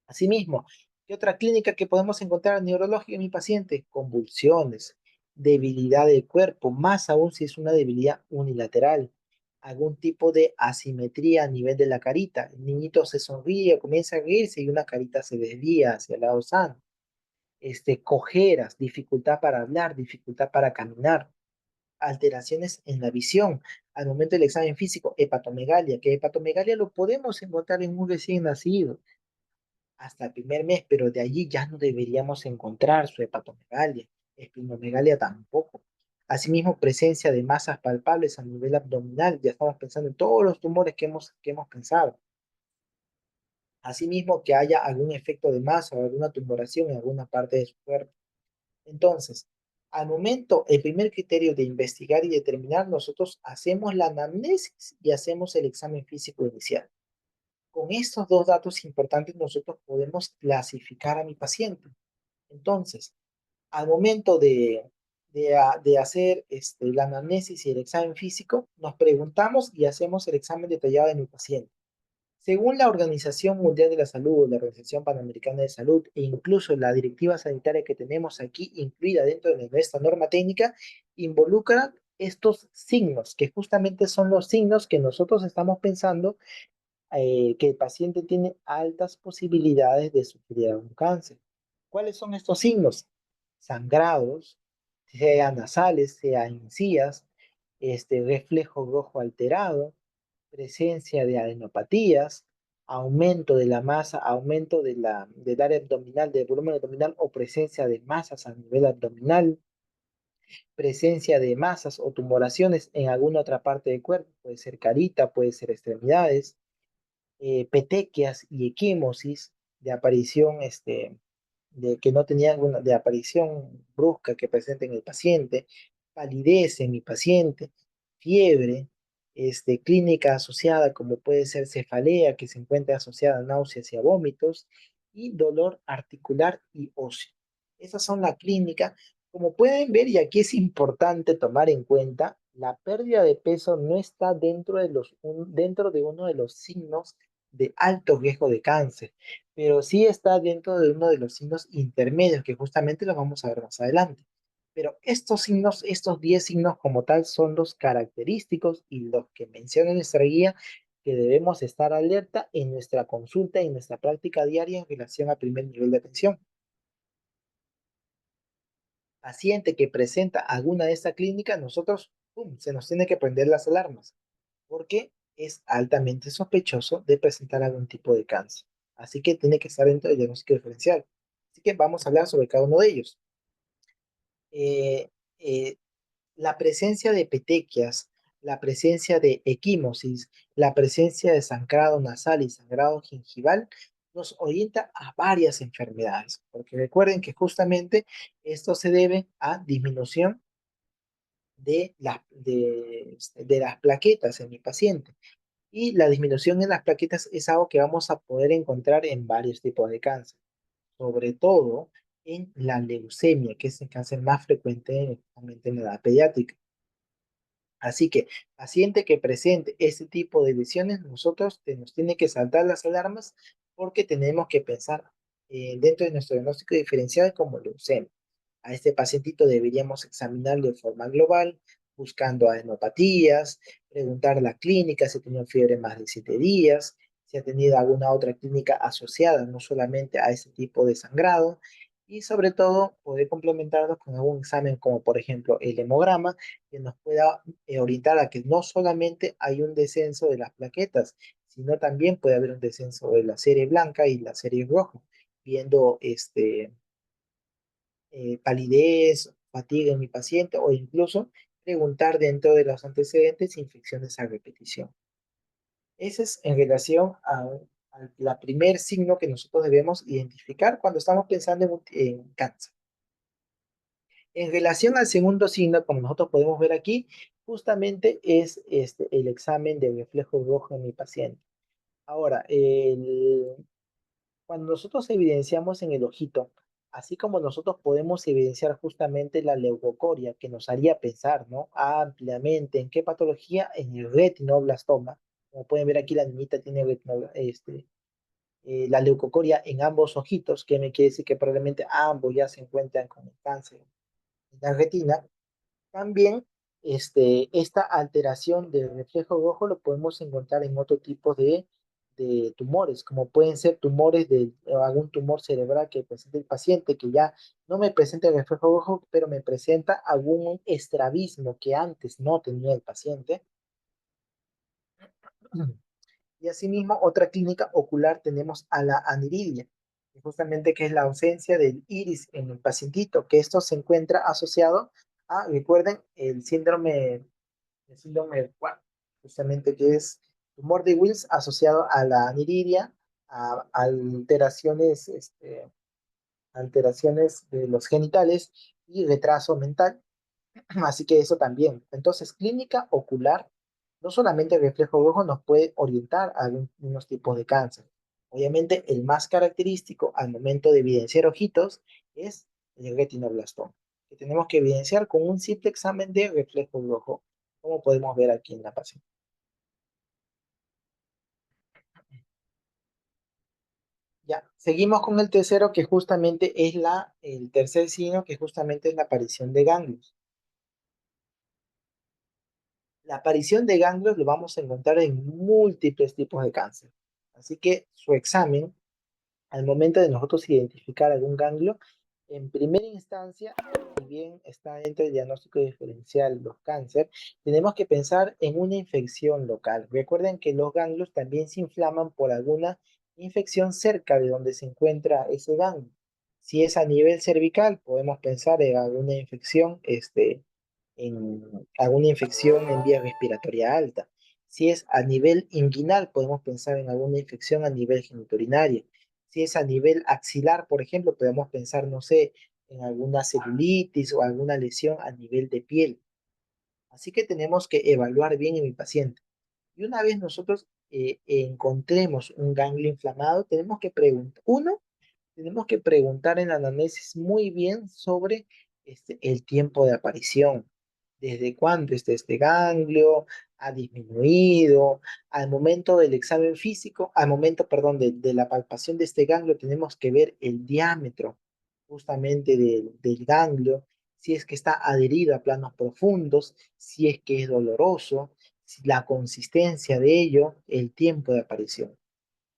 Asimismo, ¿qué otra clínica que podemos encontrar neurológica en mi paciente? Convulsiones, debilidad del cuerpo, más aún si es una debilidad unilateral, algún tipo de asimetría a nivel de la carita. El niñito se sonríe, comienza a reírse y una carita se desvía hacia el lado sano. Cojeras, dificultad para hablar, dificultad para caminar, alteraciones en la visión. Al momento del examen físico, hepatomegalia, que hepatomegalia lo podemos encontrar en un recién nacido hasta el primer mes, pero de allí ya no deberíamos encontrar su hepatomegalia, esplenomegalia tampoco. Asimismo, presencia de masas palpables a nivel abdominal, ya estamos pensando en todos los tumores que hemos pensado. Asimismo, que haya algún efecto de masa o alguna tumoración en alguna parte de su cuerpo. Entonces, al momento, el primer criterio de investigar y determinar, nosotros hacemos la anamnesis y hacemos el examen físico inicial. Con estos dos datos importantes, nosotros podemos clasificar a mi paciente. Entonces, al momento de hacer la anamnesis y el examen físico, nos preguntamos y hacemos el examen detallado de mi paciente. Según la Organización Mundial de la Salud, la Organización Panamericana de Salud e incluso la directiva sanitaria que tenemos aquí incluida dentro de nuestra norma técnica, involucra estos signos, que justamente son los signos que nosotros estamos pensando que el paciente tiene altas posibilidades de sufrir un cáncer. ¿Cuáles son estos signos? Sangrados, sea nasales, sea encías, reflejo rojo alterado, presencia de adenopatías, aumento de la masa, aumento del área abdominal, del volumen abdominal o presencia de masas a nivel abdominal, presencia de masas o tumoraciones en alguna otra parte del cuerpo, puede ser carita, puede ser extremidades, petequias y equimosis de aparición, de que no tenían una, de aparición brusca que presenta en el paciente, palidez en mi paciente, fiebre, clínica asociada como puede ser cefalea que se encuentra asociada a náuseas y a vómitos y dolor articular y óseo. Esas son la clínica. Como pueden ver, y aquí es importante tomar en cuenta, la pérdida de peso no está dentro de uno de los signos de alto riesgo de cáncer, pero sí está dentro de uno de los signos intermedios que justamente los vamos a ver más adelante. Pero estos signos, estos 10 signos como tal, son los característicos y los que menciona nuestra guía que debemos estar alerta en nuestra consulta y en nuestra práctica diaria en relación al primer nivel de atención. Paciente que presenta alguna de estas clínicas, nosotros, ¡pum!, se nos tiene que prender las alarmas, porque es altamente sospechoso de presentar algún tipo de cáncer. Así que tiene que estar dentro del diagnóstico diferencial. Así que vamos a hablar sobre cada uno de ellos. Eh, eh, la presencia de petequias, la presencia de equimosis, la presencia de sangrado nasal y sangrado gingival nos orienta a varias enfermedades, porque recuerden que justamente esto se debe a disminución de las plaquetas en mi paciente. Y la disminución en las plaquetas es algo que vamos a poder encontrar en varios tipos de cáncer, sobre todo en la leucemia, que es el cáncer más frecuente en la edad pediátrica. Así que, paciente que presente este tipo de lesiones, nosotros nos tiene que saltar las alarmas porque tenemos que pensar dentro de nuestro diagnóstico diferencial como leucemia. A este pacientito deberíamos examinarlo de forma global, buscando adenopatías, preguntar la clínica si ha tenido fiebre más de 7 días, si ha tenido alguna otra clínica asociada, no solamente a ese tipo de sangrado, y sobre todo poder complementarlos con algún examen como por ejemplo el hemograma, que nos pueda orientar a que no solamente hay un descenso de las plaquetas, sino también puede haber un descenso de la serie blanca y la serie roja, viendo palidez, fatiga en mi paciente o incluso preguntar dentro de los antecedentes infecciones a repetición. Ese es en relación a la primer signo que nosotros debemos identificar cuando estamos pensando en cáncer. En relación al segundo signo, como nosotros podemos ver aquí, justamente es el examen de reflejo rojo en mi paciente. Ahora, cuando nosotros evidenciamos en el ojito, así como nosotros podemos evidenciar justamente la leucocoria, que nos haría pensar, ¿no?, ampliamente en qué patología, en el retinoblastoma. Como pueden ver aquí, la niñita tiene la leucocoria en ambos ojitos, que me quiere decir que probablemente ambos ya se encuentran con el cáncer en la retina. También esta alteración del reflejo rojo lo podemos encontrar en otro tipo de tumores, como pueden ser tumores de algún tumor cerebral que presente el paciente, que ya no me presenta el reflejo rojo, pero me presenta algún estrabismo que antes no tenía el paciente. Y asimismo, otra clínica ocular tenemos a la aniridia, que justamente que es la ausencia del iris en el pacientito, que esto se encuentra asociado a, recuerden, el síndrome 4, justamente que es tumor de Wills asociado a la aniridia, a alteraciones, alteraciones de los genitales y retraso mental. Así que eso también. Entonces, clínica ocular, no solamente el reflejo rojo nos puede orientar a algunos tipos de cáncer. Obviamente, el más característico al momento de evidenciar ojitos es el retinoblastoma. que tenemos que evidenciar con un simple examen de reflejo rojo, como podemos ver aquí en la paciente. Ya, seguimos con el tercero, que justamente es el tercer signo, que justamente es la aparición de ganglios. La aparición de ganglios lo vamos a encontrar en múltiples tipos de cáncer. Así que su examen, al momento de nosotros identificar algún ganglio, en primera instancia, si bien está dentro del diagnóstico diferencial de los cáncer, tenemos que pensar en una infección local. Recuerden que los ganglios también se inflaman por alguna infección cerca de donde se encuentra ese ganglio. Si es a nivel cervical, podemos pensar en alguna infección, en alguna infección en vía respiratoria alta. Si es a nivel inguinal, podemos pensar en alguna infección a nivel genitourinario. Si es a nivel axilar, por ejemplo, podemos pensar, no sé, en alguna celulitis o alguna lesión a nivel de piel. Así que tenemos que evaluar bien en mi paciente. Y una vez nosotros encontremos un ganglio inflamado, tenemos que preguntar, uno, tenemos que preguntar en la anamnesis muy bien sobre el tiempo de aparición. ¿Desde cuándo este ganglio ha disminuido? Al momento del examen físico, al momento, perdón, de la palpación de este ganglio, tenemos que ver el diámetro justamente del ganglio, si es que está adherido a planos profundos, si es que es doloroso, si la consistencia de ello, el tiempo de aparición,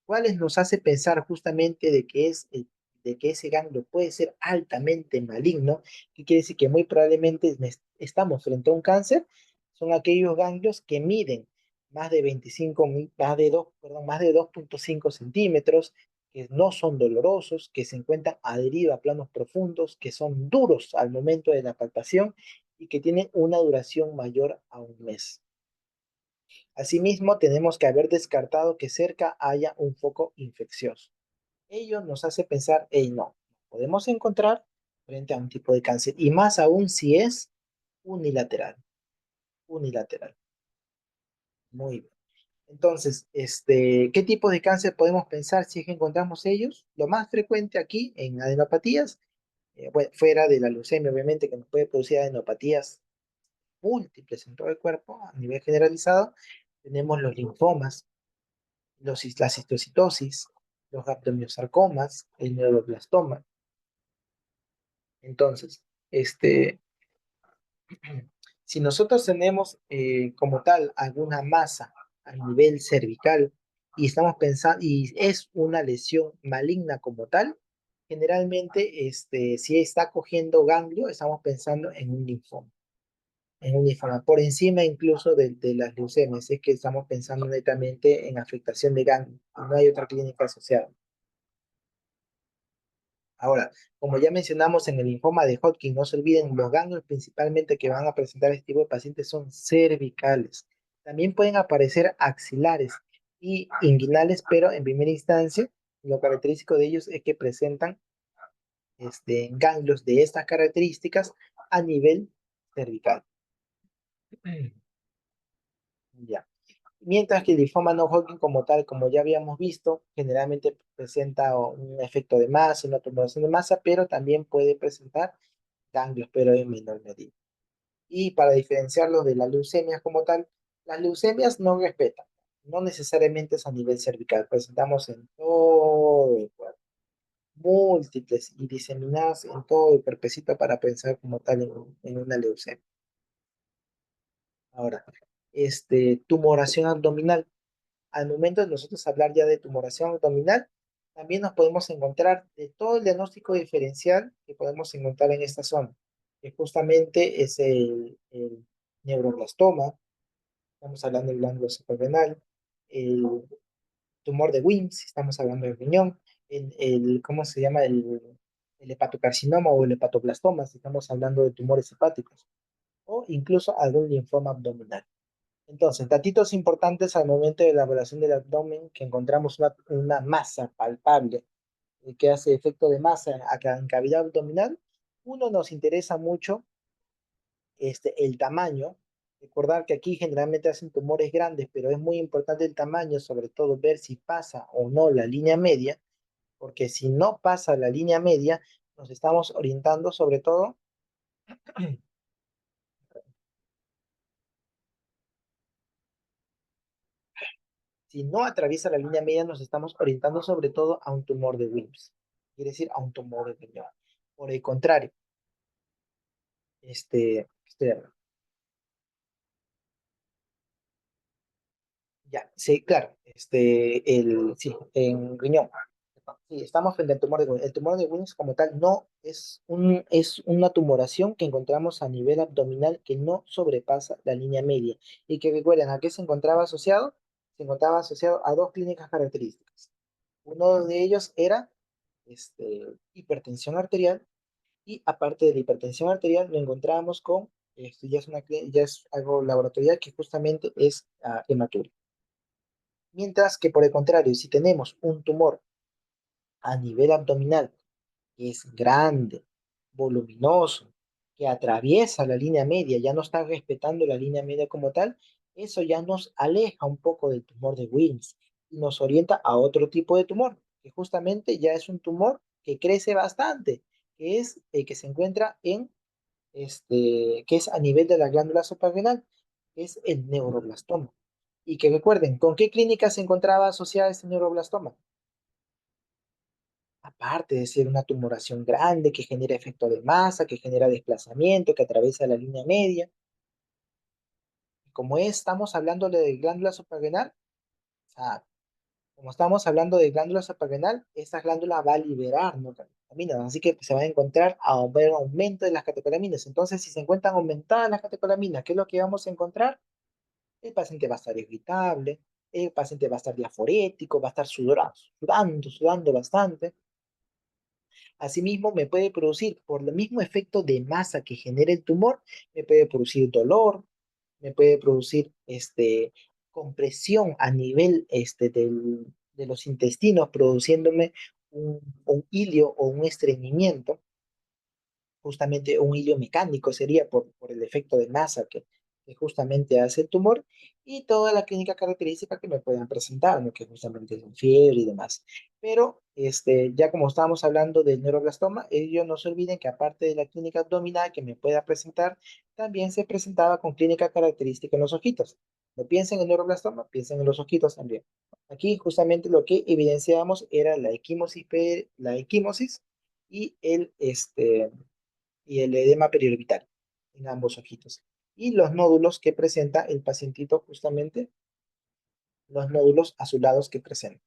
cuales nos hace pensar justamente de que ese ganglio puede ser altamente maligno, que quiere decir que muy probablemente estamos frente a un cáncer. Son aquellos ganglios que miden más de 25, más de 2, perdón, más de 2,5 centímetros, que no son dolorosos, que se encuentran adheridos a planos profundos, que son duros al momento de la palpación y que tienen una duración mayor a un mes. Asimismo, tenemos que haber descartado que cerca haya un foco infeccioso. Ello nos hace pensar, hey, no, podemos encontrar frente a un tipo de cáncer, y más aún si es unilateral. Unilateral. Muy bien. Entonces, ¿qué tipo de cáncer podemos pensar si es que encontramos ellos? Lo más frecuente aquí en adenopatías, bueno, fuera de la leucemia, obviamente, que nos puede producir adenopatías múltiples en todo el cuerpo a nivel generalizado, tenemos los linfomas, la cistocitosis, los gaptomiosarcomas, el neuroblastoma. Entonces, este, si nosotros tenemos como tal alguna masa a nivel cervical y estamos pensando, y es una lesión maligna como tal, generalmente, si está cogiendo ganglio, estamos pensando en un linfoma, por encima incluso de las leucemias, es que estamos pensando netamente en afectación de ganglio, y no hay otra clínica asociada. Ahora, como ya mencionamos en el linfoma de Hodgkin, no se olviden, los ganglios principalmente que van a presentar este tipo de pacientes son cervicales. También pueden aparecer axilares y inguinales, pero en primera instancia, lo característico de ellos es que presentan ganglios de estas características a nivel cervical. Ya. Mientras que el linfoma no Hodgkin como tal, como ya habíamos visto, generalmente presenta un efecto de masa, una tumoración de masa, pero también puede presentar ganglios, pero en menor medida. Y para diferenciarlo de las leucemias como tal, las leucemias no respetan, no necesariamente es a nivel cervical, presentamos en todo el cuerpo, múltiples y diseminadas en todo el cuerpecito para pensar como tal en una leucemia. Ahora, tumoración abdominal. Al momento de nosotros hablar ya de tumoración abdominal, también nos podemos encontrar de todo el diagnóstico diferencial que podemos encontrar en esta zona, que justamente es el neuroblastoma, estamos hablando del glándulo suprarrenal, el tumor de Wilms, si estamos hablando del riñón, ¿cómo se llama? El hepatocarcinoma o el hepatoblastoma, si estamos hablando de tumores hepáticos, o incluso algún linfoma abdominal. Entonces, datitos importantes al momento de la evaluación del abdomen, que encontramos una masa palpable que hace efecto de masa acá en cavidad abdominal. Uno, nos interesa mucho el tamaño. Recordar que aquí generalmente hacen tumores grandes, pero es muy importante el tamaño, sobre todo ver si pasa o no la línea media, porque si no pasa la línea media, nos estamos orientando sobre todo Si no atraviesa la línea media, nos estamos orientando sobre todo a un tumor de Wilms, quiere decir a un tumor de riñón. Por el contrario, este, ya, sí, claro, sí, en riñón. Sí, estamos frente al tumor de Wilms. El tumor de Wilms como tal no es una tumoración que encontramos a nivel abdominal que no sobrepasa la línea media. Y que recuerden, ¿a qué se encontraba asociado? Se encontraba asociado a dos clínicas características. Uno de ellos era hipertensión arterial y aparte de la hipertensión arterial lo encontramos con, esto ya es, ya es algo laboratorial que justamente es hematuria. Mientras que por el contrario, si tenemos un tumor a nivel abdominal que es grande, voluminoso, que atraviesa la línea media, ya no está respetando la línea media como tal, eso ya nos aleja un poco del tumor de Wilms y nos orienta a otro tipo de tumor, que justamente ya es un tumor que crece bastante, que es el que se encuentra que es a nivel de la glándula suprarrenal, que es el neuroblastoma. Y que recuerden, ¿con qué clínica se encontraba asociada este neuroblastoma? Aparte de ser una tumoración grande que genera efecto de masa, que genera desplazamiento, que atraviesa la línea media, como estamos hablando de glándula suprarrenal, o sea, como estamos hablando de glándula suprarrenal, esta glándula va a liberar no catecholaminas, así que se va a encontrar a ver un aumento de las catecolaminas. Entonces, si se encuentran aumentadas las catecolaminas, ¿qué es lo que vamos a encontrar? El paciente va a estar irritable, el paciente va a estar diaforético, va a estar sudando bastante. Asimismo, me puede producir, por el mismo efecto de masa que genera el tumor, me puede producir dolor, me puede producir compresión a nivel de los intestinos, produciéndome un hilio o un estreñimiento, justamente un hilo mecánico sería por el efecto de masa que justamente hace el tumor y toda la clínica característica que me puedan presentar, ¿no? Que justamente es fiebre y demás. Pero ya como estábamos hablando del neuroblastoma, ellos no se olviden que aparte de la clínica abdominal que me pueda presentar, también se presentaba con clínica característica en los ojitos. No piensen en neuroblastoma, piensen en los ojitos también. Aquí justamente lo que evidenciamos era la equimosis y el edema periorbital en ambos ojitos. Y los nódulos que presenta el pacientito, justamente, los nódulos azulados que presenta.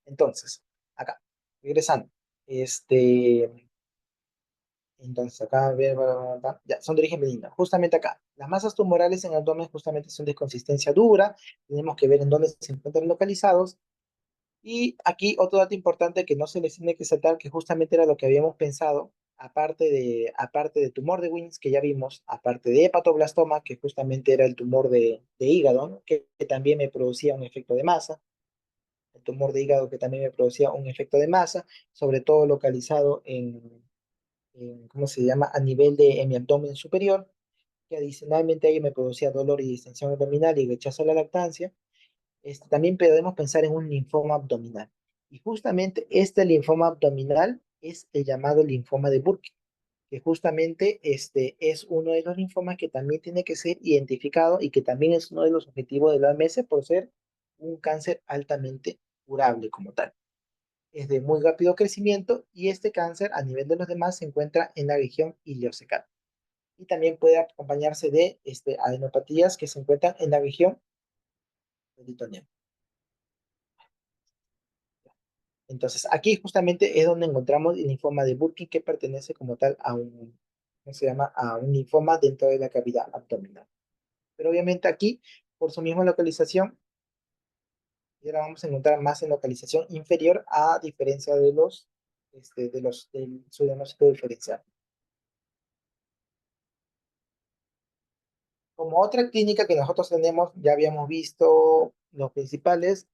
Entonces, acá, regresando. Este, entonces, acá, a ver, ya, son de origen benigno. Justamente acá, las masas tumorales en el abdomen justamente son de consistencia dura. Tenemos que ver en dónde se encuentran localizados. Y aquí otro dato importante que no se les tiene que saltar, que justamente era lo que habíamos pensado, aparte de tumor de Wilms, que ya vimos, aparte de hepatoblastoma, que justamente era el tumor de hígado, ¿no? Que también me producía un efecto de masa, el tumor de hígado que también me producía un efecto de masa, sobre todo localizado ¿cómo se llama?, a nivel de mi abdomen superior, que adicionalmente ahí me producía dolor y distensión abdominal y rechazo a la lactancia. También podemos pensar en un linfoma abdominal. Y justamente este linfoma abdominal es el llamado linfoma de Burkitt, que justamente es uno de los linfomas que también tiene que ser identificado y que también es uno de los objetivos de la OMS por ser un cáncer altamente curable como tal. Es de muy rápido crecimiento y este cáncer a nivel de los demás se encuentra en la región ileocecal. Y también puede acompañarse de adenopatías que se encuentran en la región peritoneal. Entonces, aquí justamente es donde encontramos el linfoma de Burkitt que pertenece como tal a ¿cómo se llama? A un linfoma dentro de la cavidad abdominal. Pero obviamente aquí, por su misma localización, y ahora vamos a encontrar más en localización inferior a diferencia del su diagnóstico diferencial. Como otra clínica que nosotros tenemos, ya habíamos visto los principales,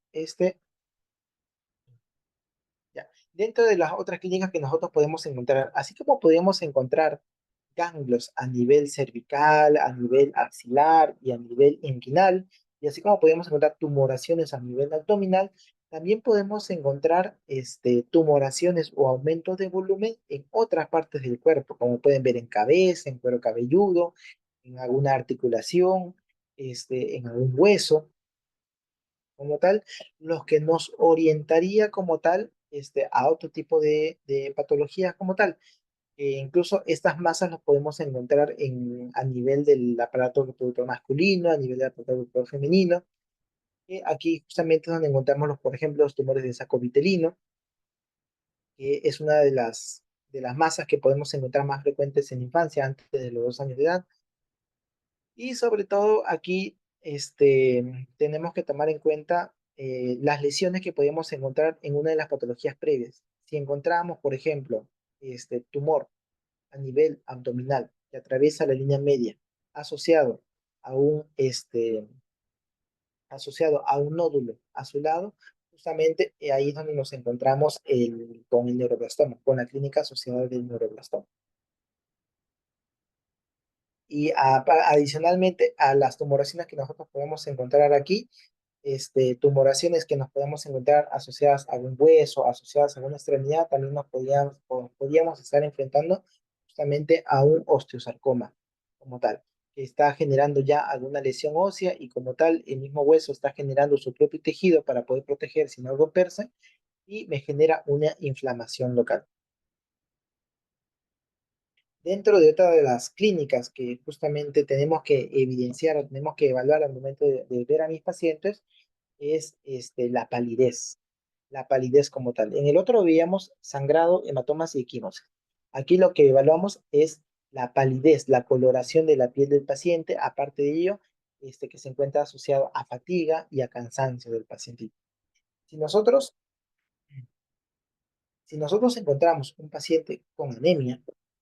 ya. Dentro de las otras clínicas que nosotros podemos encontrar, así como podemos encontrar ganglios a nivel cervical, a nivel axilar y a nivel inguinal, y así como podemos encontrar tumoraciones a nivel abdominal, También podemos encontrar tumoraciones o aumentos de volumen en otras partes del cuerpo, como pueden ver en cabeza, en cuero cabelludo, en alguna articulación, en algún hueso, como tal, los que nos orientaría como tal a otro tipo de patologías como tal. Incluso estas masas las podemos encontrar a nivel del aparato reproductor masculino, a nivel del aparato reproductor femenino. Aquí justamente es donde encontramos, por ejemplo, los tumores de saco vitelino, que es una de las masas que podemos encontrar más frecuentes en la infancia, antes de los 2 años de edad. Y sobre todo aquí tenemos que tomar en cuenta las lesiones que podemos encontrar en una de las patologías previas. Si encontramos, por ejemplo, tumor a nivel abdominal que atraviesa la línea media asociado a un nódulo a su lado, justamente ahí es donde nos encontramos con el neuroblastoma, con la clínica asociada del neuroblastoma. Y adicionalmente a las tumoraciones que nosotros podemos encontrar aquí, tumoraciones que nos podemos encontrar asociadas a un hueso, asociadas a una extremidad, también podríamos estar enfrentando justamente a un osteosarcoma como tal, que está generando ya alguna lesión ósea y como tal el mismo hueso está generando su propio tejido para poder proteger sin no romperse y me genera una inflamación local. Dentro de otra de las clínicas que justamente tenemos que evidenciar o tenemos que evaluar al momento de ver a mis pacientes es la palidez como tal. En el otro veíamos sangrado, hematomas y equimosis. Aquí lo que evaluamos es la palidez, la coloración de la piel del paciente, aparte de ello, que se encuentra asociado a fatiga y a cansancio del paciente. Si nosotros si nosotros encontramos un paciente con anemia,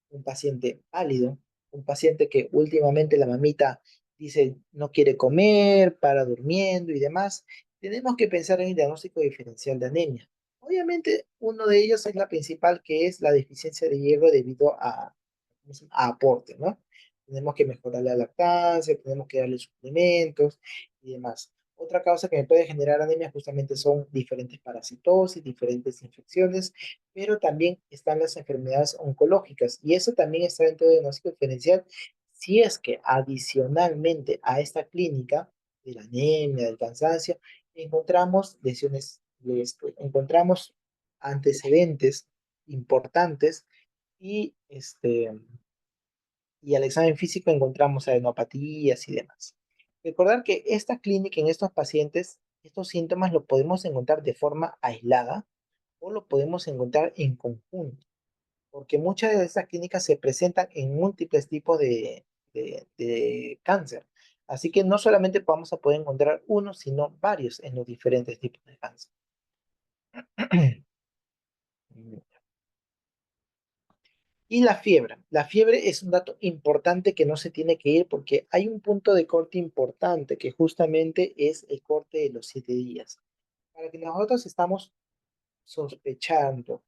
un paciente pálido, un paciente que últimamente la mamita dice no quiere comer, para durmiendo y demás, tenemos que pensar en el diagnóstico diferencial de anemia. Obviamente, uno de ellos es la principal, que es la deficiencia de hierro debido a aporte, ¿no? Tenemos que mejorar la lactancia, tenemos que darle suplementos y demás. Otra causa que me puede generar anemia justamente son diferentes parasitosis, diferentes infecciones, pero también están las enfermedades oncológicas y eso también está dentro del diagnóstico diferencial si es que adicionalmente a esta clínica de la anemia, del cansancio, encontramos lesiones, encontramos antecedentes importantes y, y al examen físico encontramos adenopatías y demás. Recordar que esta clínica en estos pacientes, estos síntomas los podemos encontrar de forma aislada o lo podemos encontrar en conjunto, porque muchas de estas clínicas se presentan en múltiples tipos de cáncer. Así que no solamente vamos a poder encontrar uno, sino varios en los diferentes tipos de cáncer. Y la fiebre. La fiebre es un dato importante que no se tiene que ir porque hay un punto de corte importante que justamente es el corte de los 7 días. Para que nosotros estamos sospechando,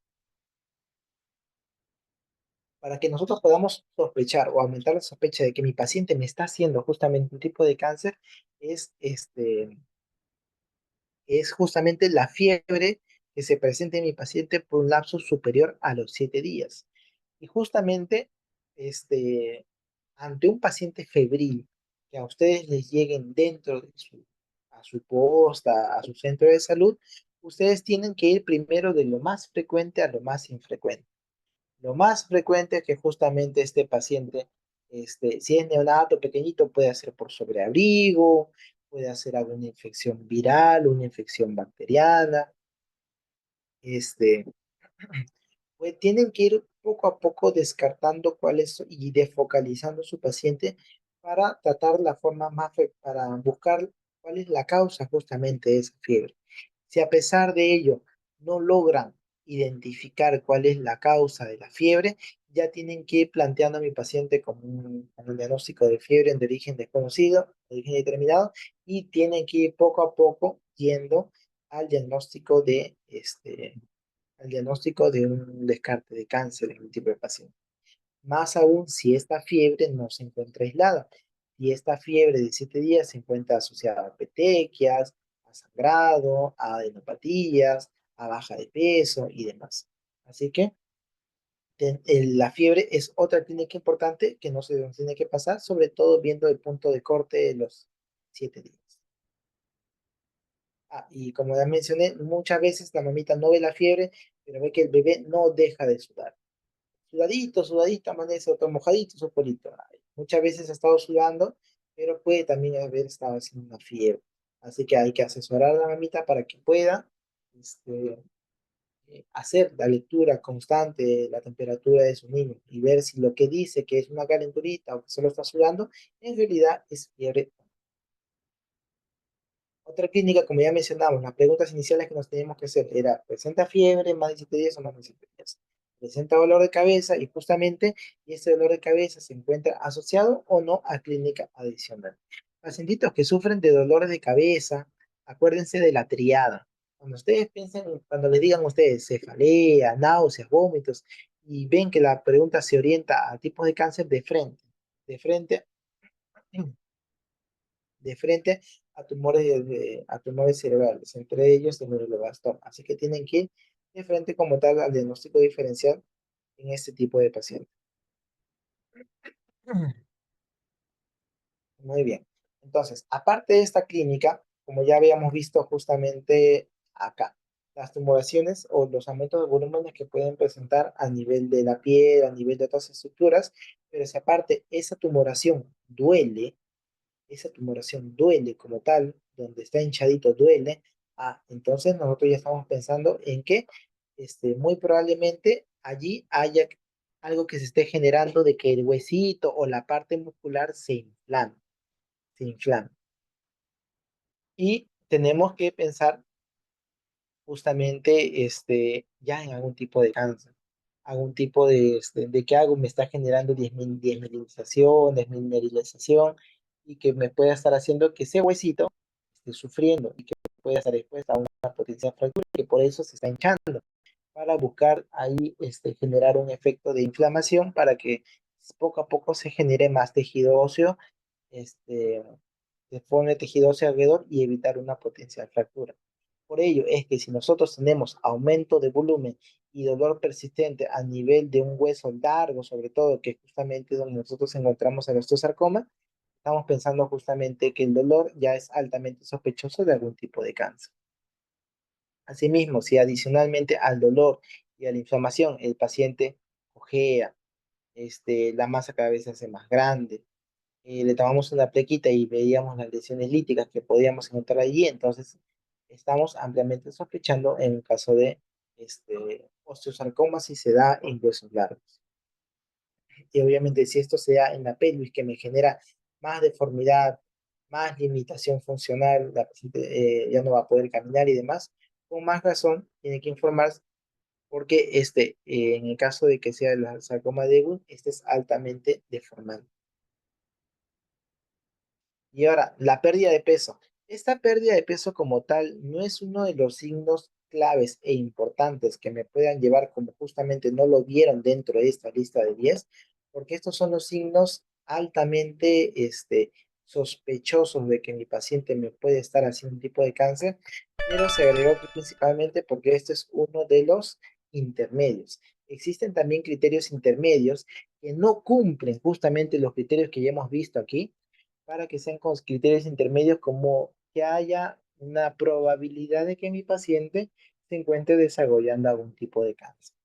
para que nosotros podamos sospechar o aumentar la sospecha de que mi paciente me está haciendo justamente un tipo de cáncer, es, es justamente la fiebre que se presenta en mi paciente por un lapso superior a los 7 días. Y justamente, este, ante un paciente febril, que a ustedes les lleguen dentro de a su posta, a su centro de salud, ustedes tienen que ir primero de lo más frecuente a lo más infrecuente. Lo más frecuente es que justamente este paciente, si es neonato pequeñito, puede ser por sobreabrigo, puede ser alguna infección viral, una infección bacteriana, este, pues tienen que ir poco a poco descartando cuáles y defocalizando su paciente para tratar la forma para buscar cuál es la causa justamente de esa fiebre. Si a pesar de ello no logran identificar cuál es la causa de la fiebre, ya tienen que ir planteando a mi paciente con un diagnóstico de fiebre de origen desconocido, de origen determinado, y tienen que ir poco a poco yendo al diagnóstico de un descarte de cáncer en un tipo de paciente. Más aún si esta fiebre no se encuentra aislada. Si esta fiebre de 7 días se encuentra asociada a petequias, a sangrado, a adenopatías, a baja de peso y demás. Así que la fiebre es otra clínica importante que no se nos tiene que pasar, sobre todo viendo el punto de corte de los 7 días. Ah, y como ya mencioné, muchas veces la mamita no ve la fiebre, pero ve que el bebé no deja de sudar. Sudadito, sudadito, amanece otro mojadito, su polito. Ay, muchas veces ha estado sudando, pero puede también haber estado haciendo una fiebre. Así que hay que asesorar a la mamita para que pueda este, hacer la lectura constante de la temperatura de su niño y ver si lo que dice que es una calenturita o que solo está sudando, en realidad es fiebre. Otra clínica, como ya mencionamos, las preguntas iniciales que nos teníamos que hacer era, ¿presenta fiebre más de 7 días o más de 7 días? ¿Presenta dolor de cabeza? Y justamente este dolor de cabeza se encuentra asociado o no a clínica adicional. Pacientitos que sufren de dolores de cabeza, acuérdense de la triada. Cuando ustedes piensen, cuando les digan a ustedes cefalea, náuseas, vómitos, y ven que la pregunta se orienta a tipos de cáncer de frente de frente a tumores cerebrales, entre ellos el neuroblastoma. Así que tienen que ir de frente como tal al diagnóstico diferencial en este tipo de pacientes. Muy bien. Entonces, aparte de esta clínica, como ya habíamos visto justamente acá, las tumoraciones o los aumentos de volúmenes que pueden presentar a nivel de la piel, a nivel de otras estructuras, pero si aparte esa tumoración duele, esa tumoración duele como tal, donde está hinchadito duele, entonces nosotros ya estamos pensando en que muy probablemente allí haya algo que se esté generando de que el huesito o la parte muscular se inflama. Y tenemos que pensar justamente ya en algún tipo de cáncer, algún tipo de que algo me está generando desmineralización y que me pueda estar haciendo que ese huesito esté sufriendo y que pueda estar expuesta a una potencial fractura y que por eso se está hinchando, para buscar ahí generar un efecto de inflamación para que poco a poco se genere más tejido óseo, este, se pone tejido óseo alrededor y evitar una potencial fractura. Por ello es que si nosotros tenemos aumento de volumen y dolor persistente a nivel de un hueso largo, sobre todo, que es justamente donde nosotros encontramos el osteosarcoma, estamos pensando justamente que el dolor ya es altamente sospechoso de algún tipo de cáncer. Asimismo, si adicionalmente al dolor y a la inflamación el paciente cojea, la masa cada vez se hace más grande, le tomamos una plequita y veíamos las lesiones líticas que podíamos encontrar allí, entonces estamos ampliamente sospechando en un caso de osteosarcoma si se da en huesos largos. Y obviamente si esto se da en la pelvis que me genera más deformidad, más limitación funcional, la paciente ya no va a poder caminar y demás, con más razón tiene que informarse porque en el caso de que sea el sarcoma de Ewing, este es altamente deformante. Y ahora, la pérdida de peso. Esta pérdida de peso como tal no es uno de los signos claves e importantes que me puedan llevar, como justamente no lo vieron dentro de esta lista de 10, porque estos son los signos altamente sospechosos de que mi paciente me puede estar haciendo un tipo de cáncer, pero se agregó que principalmente porque este es uno de los intermedios. Existen también criterios intermedios que no cumplen justamente los criterios que ya hemos visto aquí, para que sean con criterios intermedios como que haya una probabilidad de que mi paciente se encuentre desarrollando algún tipo de cáncer.